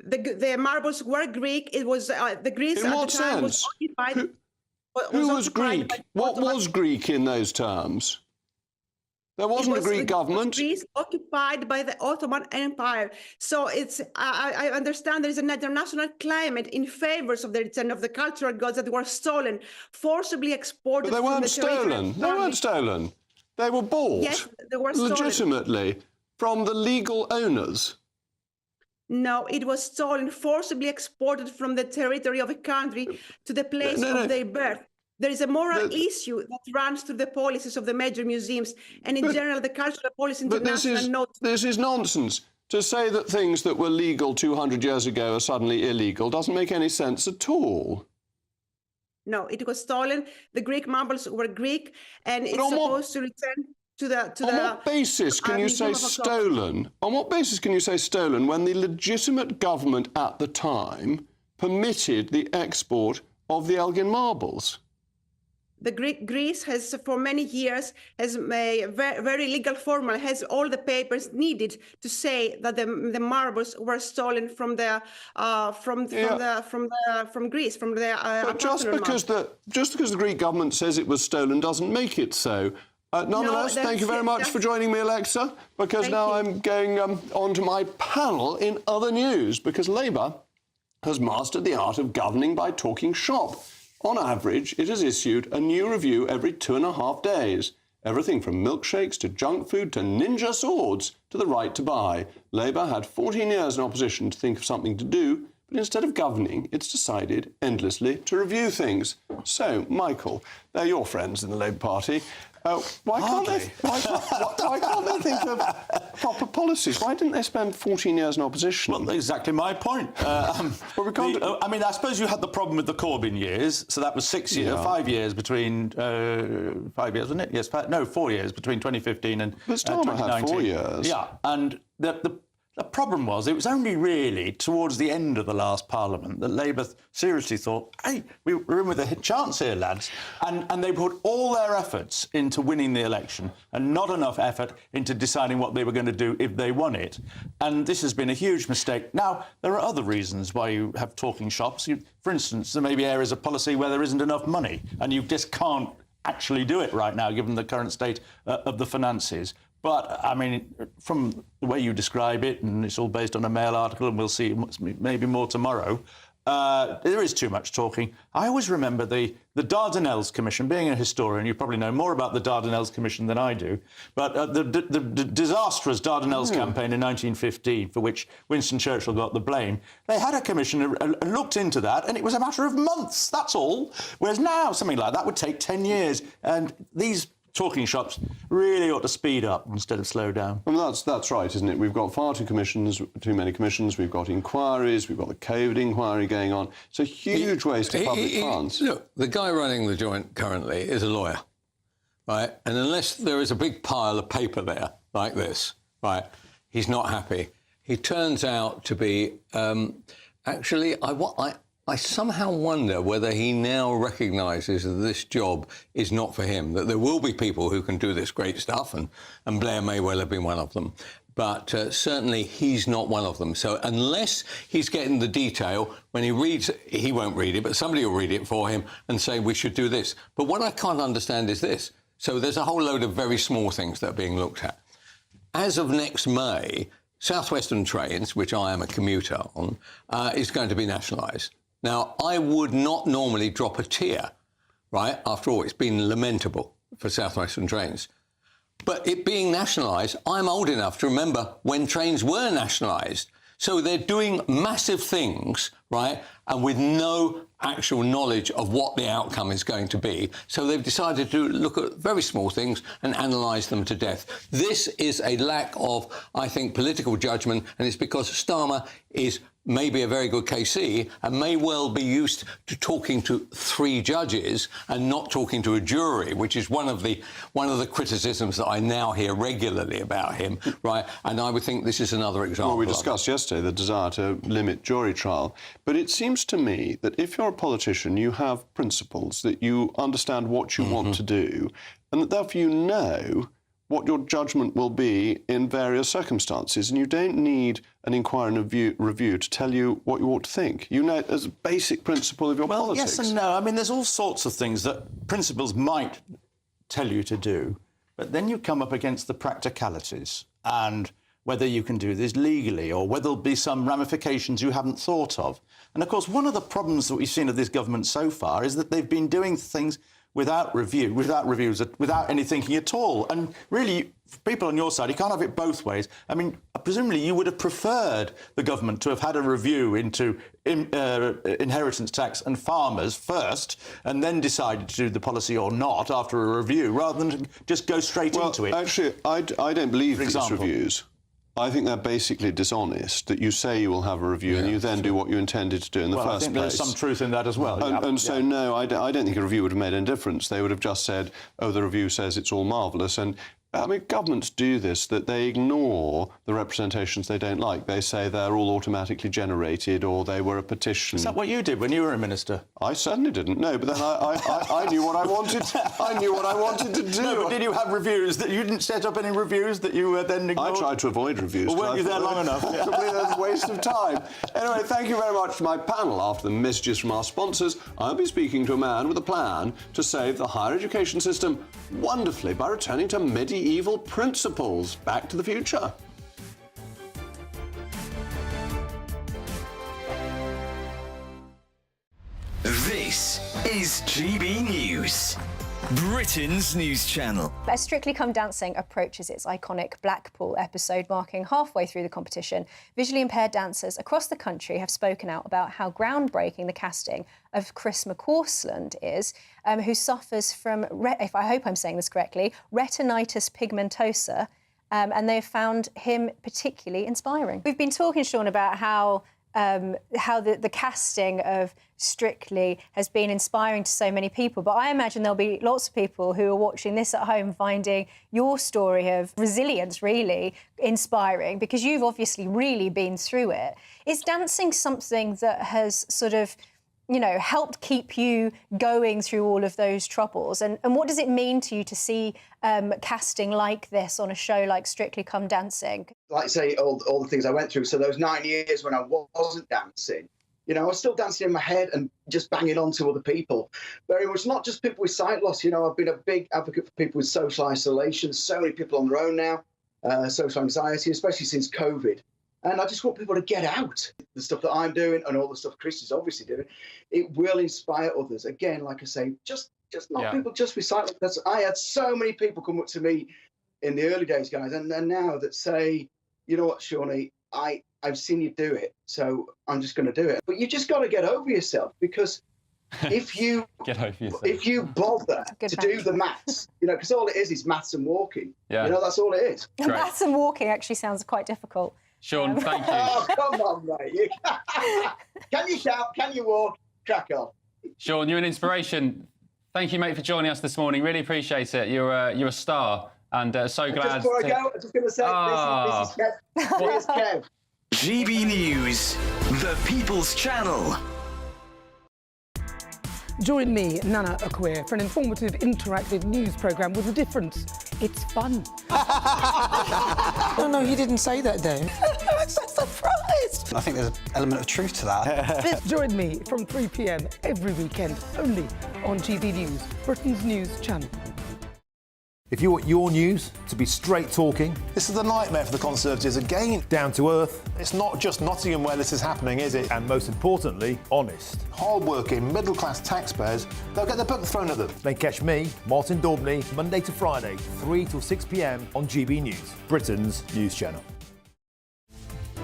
The marbles were Greek. It was the Greece in at what the time sense? was occupied. Who was Greek? What was Greek in those terms? There wasn't a Greek government. Greece occupied by the Ottoman Empire. So it's I understand there is an international climate in favor of the return of the cultural goods that were stolen, forcibly exported. But they weren't stolen. They weren't stolen. They were bought. Yes, they were stolen. Legitimately from the legal owners. No, it was stolen, forcibly exported from the territory of a country to the place of their birth. There is a moral issue that runs through the policies of the major museums and in general the Cultural Policy International notes. This is nonsense. To say that things that were legal 200 years ago are suddenly illegal doesn't make any sense at all. No, it was stolen. The Greek marbles were Greek, and it's supposed to return to the... On what basis can you say stolen? On what basis can you say stolen when the legitimate government at the time permitted the export of the Elgin marbles? The Greece has, for many years, has a very legal formula, has all the papers needed to say that the marbles were stolen from Greece, from the. But just because the Greek government says it was stolen doesn't make it so. Nonetheless, thank you very much for joining me, Alexa, because now I'm going on to my panel in other news, because Labour has mastered the art of governing by talking shop. On average, it has issued a new review every 2.5 days. Everything from milkshakes to junk food to ninja swords to the right to buy. Labour had 14 years in opposition to think of something to do, but instead of governing, it's decided endlessly to review things. So, Michael, they're your friends in the Labour Party. Why can't they think of proper policies? Why didn't they spend 14 years in opposition? Well, exactly my point. I mean, I suppose you had the problem with the Corbyn years, so that was 6 years, 5 years between 5 years, wasn't it? Yes, 4 years between 2015 and 2019. But Starmer had 4 years. Yeah, and the problem was it was only really towards the end of the last Parliament that Labour seriously thought, hey, we're in with a chance here, lads. And they put all their efforts into winning the election and not enough effort into deciding what they were going to do if they won it. And this has been a huge mistake. Now, there are other reasons why you have talking shops. For instance, there may be areas of policy where there isn't enough money and you just can't actually do it right now, given the current state of the finances. But, I mean, from the way you describe it, and it's all based on a Mail article, and we'll see maybe more tomorrow, there is too much talking. I always remember the Dardanelles Commission. Being a historian, you probably know more about the Dardanelles Commission than I do, but the disastrous Dardanelles campaign in 1915, for which Winston Churchill got the blame, they had a commission and looked into that, and it was a matter of months, that's all. Whereas now, something like that would take 10 years, and these talking shops really ought to speed up instead of slow down. Well, that's right, isn't it? We've got far too many commissions, we've got inquiries, we've got the COVID inquiry going on. It's a huge waste of public funds. Look, the guy running the joint currently is a lawyer, right? And unless there is a big pile of paper there, like this, right, he's not happy. He turns out to be, actually, I somehow wonder whether he now recognises that this job is not for him, that there will be people who can do this great stuff, and Blair may well have been one of them. But certainly he's not one of them. So unless he's getting the detail, when he reads it, he won't read it, but somebody will read it for him and say, we should do this. But what I can't understand is this. So there's a whole load of very small things that are being looked at. As of next May, South Western Trains, which I am a commuter on, is going to be nationalised. Now, I would not normally drop a tear, right? After all, it's been lamentable for South Western Trains. But it being nationalised, I'm old enough to remember when trains were nationalised. So they're doing massive things, right, and with no actual knowledge of what the outcome is going to be. So they've decided to look at very small things and analyse them to death. This is a lack of, I think, political judgment, and it's because Starmer is may be a very good KC and may well be used to talking to 3 judges and not talking to a jury, which is one of the criticisms that I now hear regularly about him, right? And I would think this is another example. Well, we discussed yesterday the desire to limit jury trial, but it seems to me that if you're a politician, you have principles, that you understand what you want to do, and that therefore you know what your judgment will be in various circumstances, and you don't need an inquiry and review to tell you what you ought to think. You know it as a basic principle of your politics. Yes and no. I mean, there's all sorts of things that principles might tell you to do, but then you come up against the practicalities and whether you can do this legally or whether there'll be some ramifications you haven't thought of. And, of course, one of the problems that we've seen of this government so far is that they've been doing things without reviews, without any thinking at all. And really, for people on your side, you can't have it both ways. I mean, presumably you would have preferred the government to have had a review into inheritance tax and farmers first and then decided to do the policy or not after a review, rather than just go straight into it. Actually, I don't believe these reviews. I think they're basically dishonest, that you say you will have a review and you then do what you intended to do in the first place. I think there's some truth in that as well. So, no, I don't think a review would have made any difference. They would have just said, oh, the review says it's all marvellous. And, I mean, governments do this, that they ignore the representations they don't like. They say they're all automatically generated or they were a petition. Is that what you did when you were a minister? I certainly didn't, no, but then I knew what I wanted. I knew what I wanted to do. No, but did you have reviews? That you didn't set up any reviews that you then ignored? I tried to avoid reviews. Well, weren't you there long enough? Completely a waste of time. Anyway, thank you very much to my panel. After the messages from our sponsors, I'll be speaking to a man with a plan to save the higher education system wonderfully by returning to medieval principles. Back to the Future. This is GB News, Britain's news channel. As Strictly Come Dancing approaches its iconic Blackpool episode, marking halfway through the competition, visually impaired dancers across the country have spoken out about how groundbreaking the casting of Chris McCausland is, who suffers from, if I hope I'm saying this correctly, retinitis pigmentosa, and they've found him particularly inspiring. We've been talking, Sean, about how the casting of Strictly has been inspiring to so many people, but I imagine there'll be lots of people who are watching this at home finding your story of resilience really inspiring, because you've obviously really been through it. Is dancing something that has sort of, you know, helped keep you going through all of those troubles? And what does it mean to you to see casting like this on a show like Strictly Come Dancing? Like I say, all the things I went through. So those 9 years when I wasn't dancing, you know, I was still dancing in my head and just banging on to other people. Very much not just people with sight loss. You know, I've been a big advocate for people with social isolation. So many people on their own now, social anxiety, especially since COVID. And I just want people to get out. The stuff that I'm doing and all the stuff Chris is obviously doing, it will inspire others. Again, like I say, just not people just with sight loss. I had so many people come up to me in the early days, guys, and now that say, you know what, Shawnee, I've seen you do it, so I'm just going to do it. But you just got to get over yourself, because if you bother to do the maths, you know, because all it is maths and walking. Yeah. You know, that's all it is. Maths and walking actually sounds quite difficult. Sean, thank you. Oh, come on, mate. Can you shout? Can you walk? Crack on. Sean, you're an inspiration. Thank you, mate, for joining us this morning. Really appreciate it. You're a star, and so glad. Just before I go, I'm just going to say this is Kev. Here's Kev. GB News, the People's Channel. Join me, Nana Akwe, for an informative, interactive news programme with a difference. It's fun. No, he didn't say that, Dave. I'm so surprised. I think there's an element of truth to that. Join me from 3 p.m. every weekend, only on GB News, Britain's news channel. If you want your news to be straight talking... This is a nightmare for the Conservatives again. Down to earth. It's not just Nottingham where this is happening, is it? And most importantly, honest. Hard-working, middle-class taxpayers, they'll get their book thrown at them. Then catch me, Martin Daubney, Monday to Friday, 3 till 6 p.m. on GB News, Britain's news channel.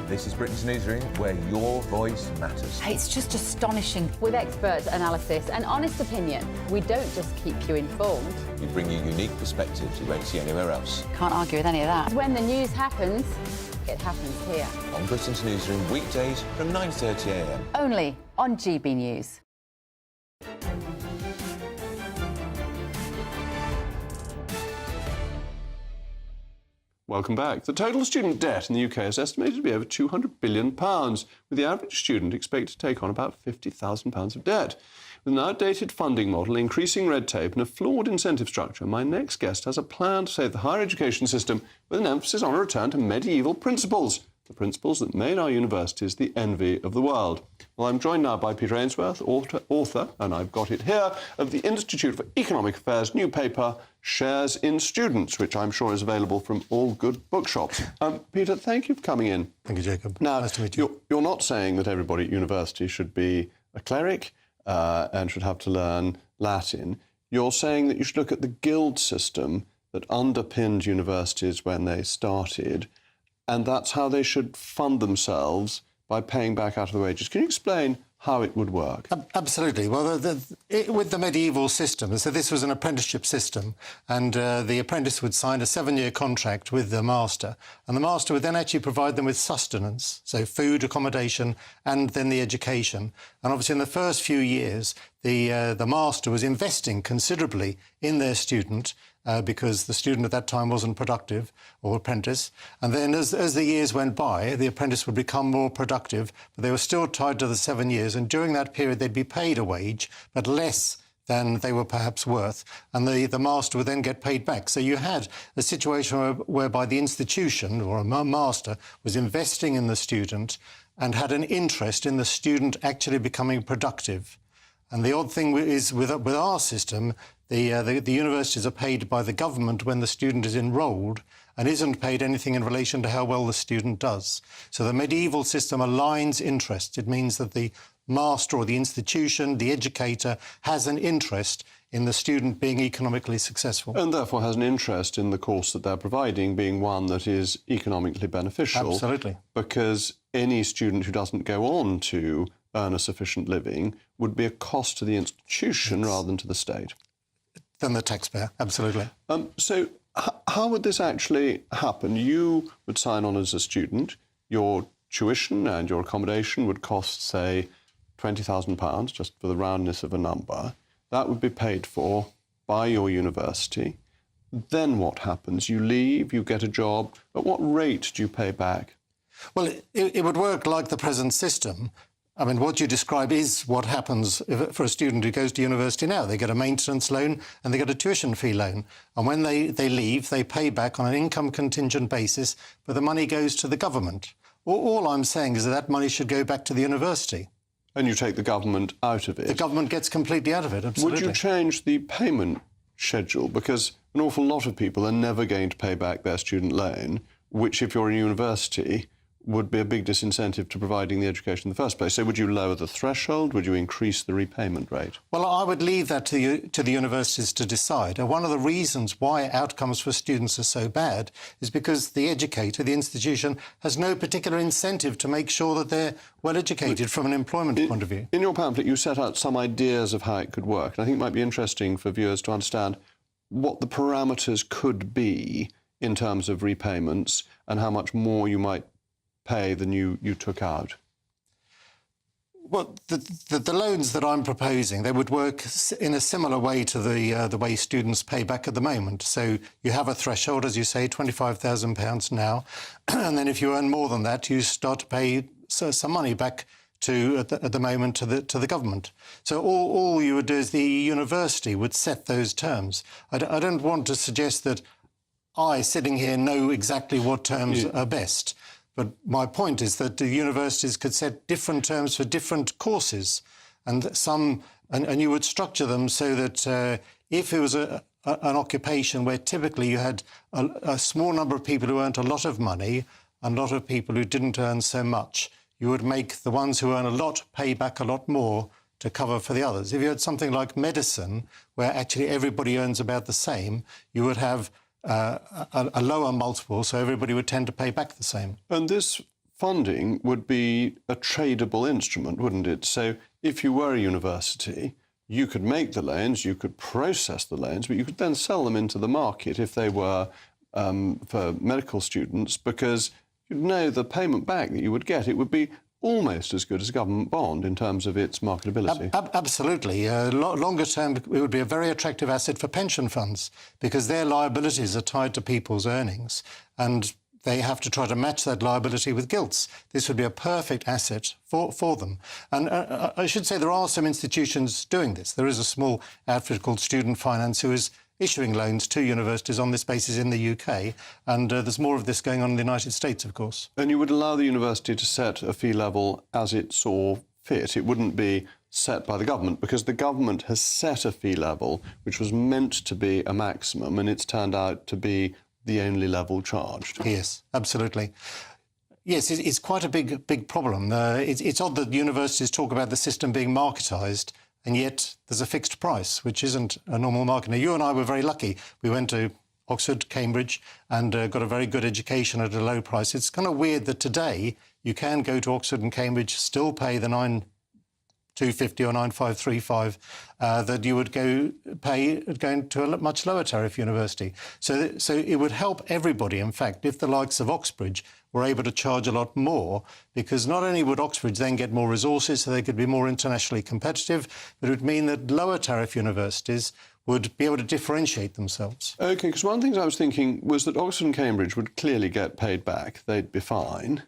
This is Britain's Newsroom, where your voice matters. It's just astonishing. With expert analysis and honest opinion, we don't just keep you informed. We bring you unique perspectives you won't see anywhere else. Can't argue with any of that. When the news happens, It happens here. On Britain's Newsroom, weekdays from 9:30 a.m. Only on GB News. Welcome back. The total student debt in the UK is estimated to be over £200 billion, with the average student expected to take on about £50,000 of debt. With an outdated funding model, increasing red tape and a flawed incentive structure, my next guest has a plan to save the higher education system with an emphasis on a return to medieval principles, the principles that made our universities the envy of the world. Well, I'm joined now by Peter Ainsworth, author, and I've got it here, of the Institute for Economic Affairs' new paper, Shares in Students, which I'm sure is available from all good bookshops. Peter, thank you for coming in. Thank you, Jacob. Now, nice to meet you. You're not saying that everybody at university should be a cleric and should have to learn Latin. You're saying that you should look at the guild system that underpinned universities when they started, and that's how they should fund themselves, by paying back out of the wages. Can you explain how it would work? Absolutely. Well, with the medieval system, so this was an apprenticeship system, and the apprentice would sign a 7-year contract with the master, and the master would then actually provide them with sustenance, so food, accommodation, and then the education. And obviously in the first few years, the master was investing considerably in their student, because the student at that time wasn't productive, or apprentice. And then as the years went by, the apprentice would become more productive, but they were still tied to the 7 years. And during that period, they'd be paid a wage, but less than they were perhaps worth. And the master would then get paid back. So you had a situation whereby the institution, or a master, was investing in the student and had an interest in the student actually becoming productive. And the odd thing is, with our system, the universities are paid by the government when the student is enrolled and isn't paid anything in relation to how well the student does. So the medieval system aligns interests. It means that the master or the institution, the educator, has an interest in the student being economically successful. And therefore has an interest in the course that they're providing being one that is economically beneficial. Absolutely. Because any student who doesn't go on to earn a sufficient living would be a cost to the institution rather than to the state. Than the taxpayer, absolutely. So how would this actually happen? You would sign on as a student, your tuition and your accommodation would cost, say, £20,000, just for the roundness of a number. That would be paid for by your university. Then what happens? You leave, you get a job. At what rate do you pay back? Well, it would work like the present system. I mean, what you describe is what happens for a student who goes to university now. They get a maintenance loan and they get a tuition fee loan. And when they leave, they pay back on an income contingent basis, but the money goes to the government. All I'm saying is that money should go back to the university. And you take the government out of it? The government gets completely out of it, absolutely. Would you change the payment schedule? Because an awful lot of people are never going to pay back their student loan, which, if you're a university, would be a big disincentive to providing the education in the first place. So would you lower the threshold? Would you increase the repayment rate? Well, I would leave that to the universities to decide. And one of the reasons why outcomes for students are so bad is because the educator, the institution, has no particular incentive to make sure that they're well educated from an employment point of view. In your pamphlet, you set out some ideas of how it could work. And I think it might be interesting for viewers to understand what the parameters could be in terms of repayments and how much more you might pay than you took out. Well, the loans that I'm proposing, they would work in a similar way to the way students pay back at the moment. So you have a threshold, as you say, £25,000 now, and then if you earn more than that, you start to pay some money back at the moment to the government. So all you would do is the university would set those terms. I don't want to suggest that I, sitting here, know exactly what terms are best. But my point is that the universities could set different terms for different courses, and you would structure them so that if it was an occupation where typically you had a small number of people who earned a lot of money and a lot of people who didn't earn so much, you would make the ones who earn a lot pay back a lot more to cover for the others. If you had something like medicine, where actually everybody earns about the same, you would have a lower multiple, so everybody would tend to pay back the same. And this funding would be a tradable instrument, wouldn't it? So if you were a university, you could make the loans, you could process the loans, but you could then sell them into the market if they were for medical students, because you'd know the payment back that you would get. It would be almost as good as a government bond in terms of its marketability. Absolutely. Longer term, it would be a very attractive asset for pension funds because their liabilities are tied to people's earnings and they have to try to match that liability with gilts. This would be a perfect asset for them. And I should say there are some institutions doing this. There is a small outfit called Student Finance who is issuing loans to universities on this basis in the UK, and there's more of this going on in the United States, of course. And you would allow the university to set a fee level as it saw fit. It wouldn't be set by the government, because the government has set a fee level which was meant to be a maximum, and it's turned out to be the only level charged. Yes, absolutely. Yes, it's quite a big problem. It's odd that universities talk about the system being marketised, and yet there's a fixed price, which isn't a normal market. Now, you and I were very lucky. We went to Oxford, Cambridge, and got a very good education at a low price. It's kind of weird that today you can go to Oxford and Cambridge, still pay the 9,250 or 9,535 that you would pay going to a much lower tariff university. So it would help everybody, in fact, if the likes of Oxbridge were able to charge a lot more, because not only would Oxbridge then get more resources so they could be more internationally competitive, but it would mean that lower tariff universities would be able to differentiate themselves. OK, because one of the things I was thinking was that Oxford and Cambridge would clearly get paid back. They'd be fine.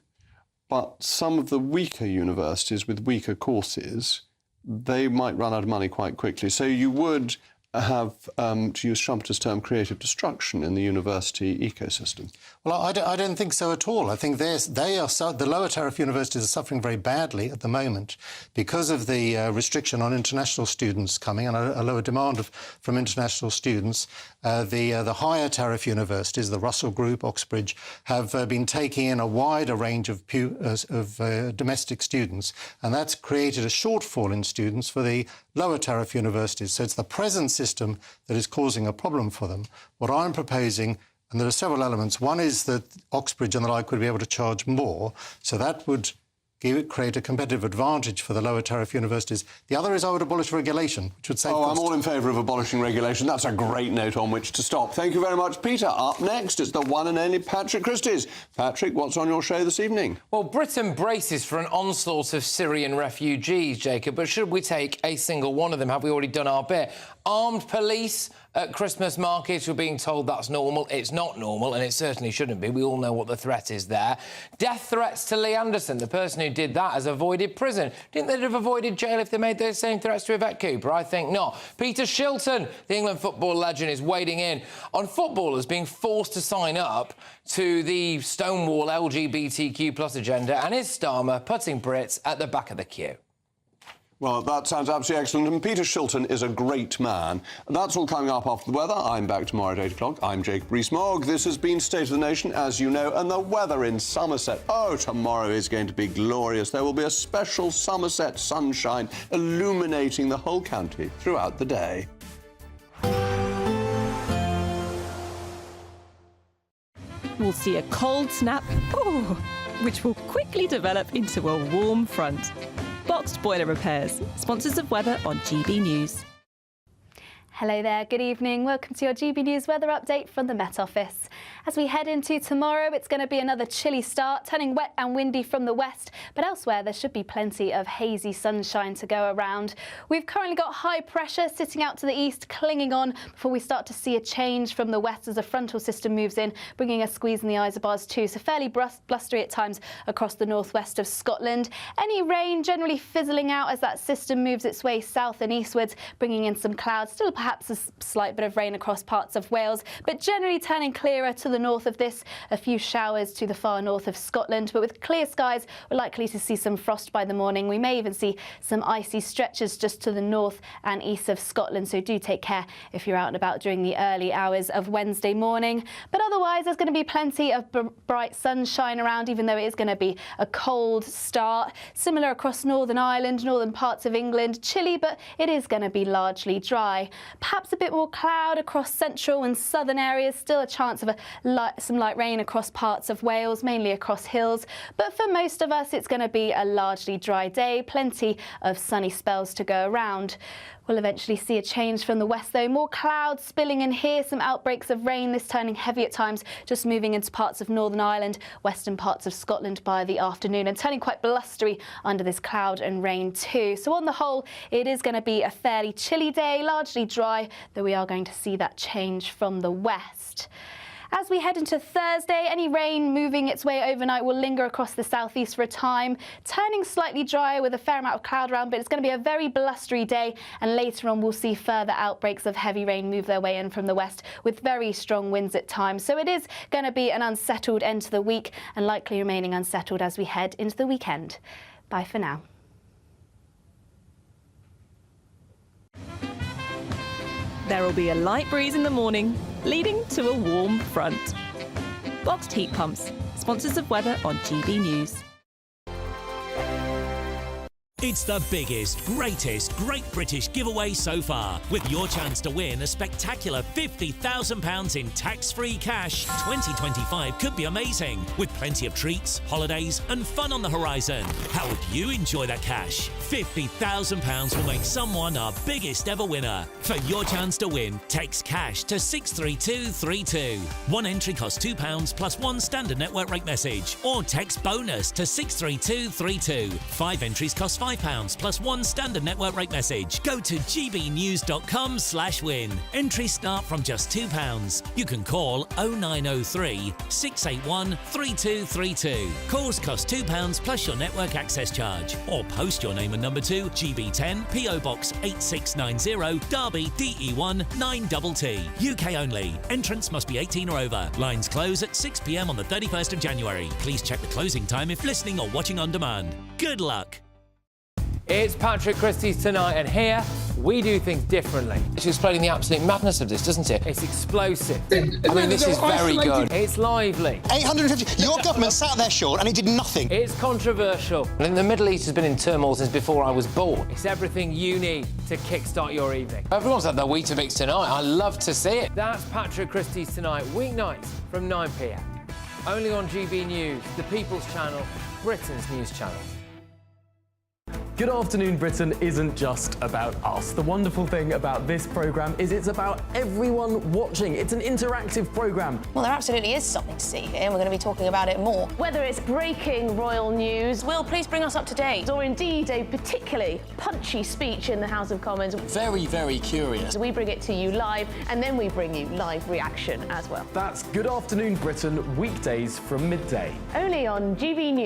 But some of the weaker universities with weaker courses, they might run out of money quite quickly. So you would have, to use Schumpeter's term, creative destruction in the university ecosystem. Well, I don't think so at all. I think the lower tariff universities are suffering very badly at the moment because of the restriction on international students coming and a lower demand from international students. The higher tariff universities, the Russell Group, Oxbridge, have been taking in a wider range of domestic students, and that's created a shortfall in students for the lower tariff universities. So it's the present system that is causing a problem for them. What I'm proposing, and there are several elements, one is that Oxbridge and the like would be able to charge more, so that would create a competitive advantage for the lower tariff universities. The other is I would abolish regulation, which would save cost. I'm all in favour of abolishing regulation. That's a great note on which to stop. Thank you very much, Peter. Up next, it's the one and only Patrick Christys. Patrick, what's on your show this evening? Well, Britain braces for an onslaught of Syrian refugees, Jacob, but should we take a single one of them? Have we already done our bit? Armed police at Christmas markets, we're being told that's normal. It's not normal, and it certainly shouldn't be. We all know what the threat is there. Death threats to Lee Anderson. The person who did that has avoided prison. Didn't they have avoided jail if they made those same threats to Yvette Cooper? I think not. Peter Shilton, the England football legend, is wading in on footballers being forced to sign up to the Stonewall LGBTQ+ agenda, and his Starmer putting Brits at the back of the queue. Well, that sounds absolutely excellent. And Peter Shilton is a great man. That's all coming up after the weather. I'm back tomorrow at 8 o'clock. I'm Jacob Rees-Mogg. This has been State of the Nation, as you know, and the weather in Somerset. Oh, tomorrow is going to be glorious. There will be a special Somerset sunshine illuminating the whole county throughout the day. We'll see a cold snap, which will quickly develop into a warm front. Boxed Boiler Repairs, sponsors of weather on GB News. Hello there, good evening. Welcome to your GB News weather update from the Met Office. As we head into tomorrow, it's going to be another chilly start, turning wet and windy from the west, but elsewhere there should be plenty of hazy sunshine to go around. We've currently got high pressure sitting out to the east, clinging on before we start to see a change from the west as a frontal system moves in, bringing a squeeze in the isobars too, so fairly blustery at times across the northwest of Scotland. Any rain generally fizzling out as that system moves its way south and eastwards, bringing in some clouds, still perhaps a slight bit of rain across parts of Wales, but generally turning clearer to the north of this. A few showers to the far north of Scotland, but with clear skies, we're likely to see some frost by the morning. We may even see some icy stretches just to the north and east of Scotland, so do take care if you're out and about during the early hours of Wednesday morning. But otherwise, there's going to be plenty of bright sunshine around, even though it is going to be a cold start. Similar across Northern Ireland, northern parts of England. Chilly, but it is going to be largely dry. Perhaps a bit more cloud across central and southern areas. Still a chance of some light rain across parts of Wales, mainly across hills. But for most of us, it's going to be a largely dry day. Plenty of sunny spells to go around. We'll eventually see a change from the west though. More clouds spilling in here, some outbreaks of rain, this turning heavy at times, just moving into parts of Northern Ireland, western parts of Scotland by the afternoon, and turning quite blustery under this cloud and rain too. So on the whole, it is going to be a fairly chilly day, largely dry, though we are going to see that change from the west. As we head into Thursday, any rain moving its way overnight will linger across the southeast for a time, turning slightly drier with a fair amount of cloud around, but it's going to be a very blustery day, and later on we'll see further outbreaks of heavy rain move their way in from the west with very strong winds at times. So it is going to be an unsettled end to the week and likely remaining unsettled as we head into the weekend. Bye for now. There will be a light breeze in the morning, leading to a warm front. Boxed heat pumps, sponsors of weather on GB News. It's the biggest, greatest Great British giveaway so far, with your chance to win a spectacular £50,000 in tax-free cash. 2025 could be amazing, with plenty of treats, holidays and fun on the horizon. How would you enjoy that cash? £50,000 will make someone our biggest ever winner. For your chance to win, text cash to 63232. One entry costs £2 plus one standard network rate message, or text bonus to 63232. 5 entries cost £5 plus one standard network rate message. Go to gbnews.com/win. Entries start from just £2. You can call 0903 681 3232. Calls cost £2 plus your network access charge, or post your name and number to GB10 PO Box 8690 Derby DE1 9TT. UK only. Entrants must be 18 or over. Lines close at 6 p.m. on the 31st of January. Please check the closing time if listening or watching on demand. Good luck. It's Patrick Christie's Tonight, and here we do things differently. It's explaining the absolute madness of this, doesn't it? It's explosive. I mean, this is very good. It's lively. 850. Your government sat there, Sean, and it did nothing. It's controversial. And the Middle East has been in turmoil since before I was born. It's everything you need to kickstart your evening. Everyone's had their Weetabix tonight. I love to see it. That's Patrick Christie's Tonight, weeknights from 9 p.m. Only on GB News, the People's Channel, Britain's news channel. Good Afternoon Britain isn't just about us. The wonderful thing about this programme is it's about everyone watching. It's an interactive programme. Well, there absolutely is something to see here, and we're going to be talking about it more. Whether it's breaking royal news, Will, please bring us up to date, or indeed a particularly punchy speech in the House of Commons. Very, very curious. We bring it to you live, and then we bring you live reaction as well. That's Good Afternoon Britain, weekdays from midday. Only on GB News.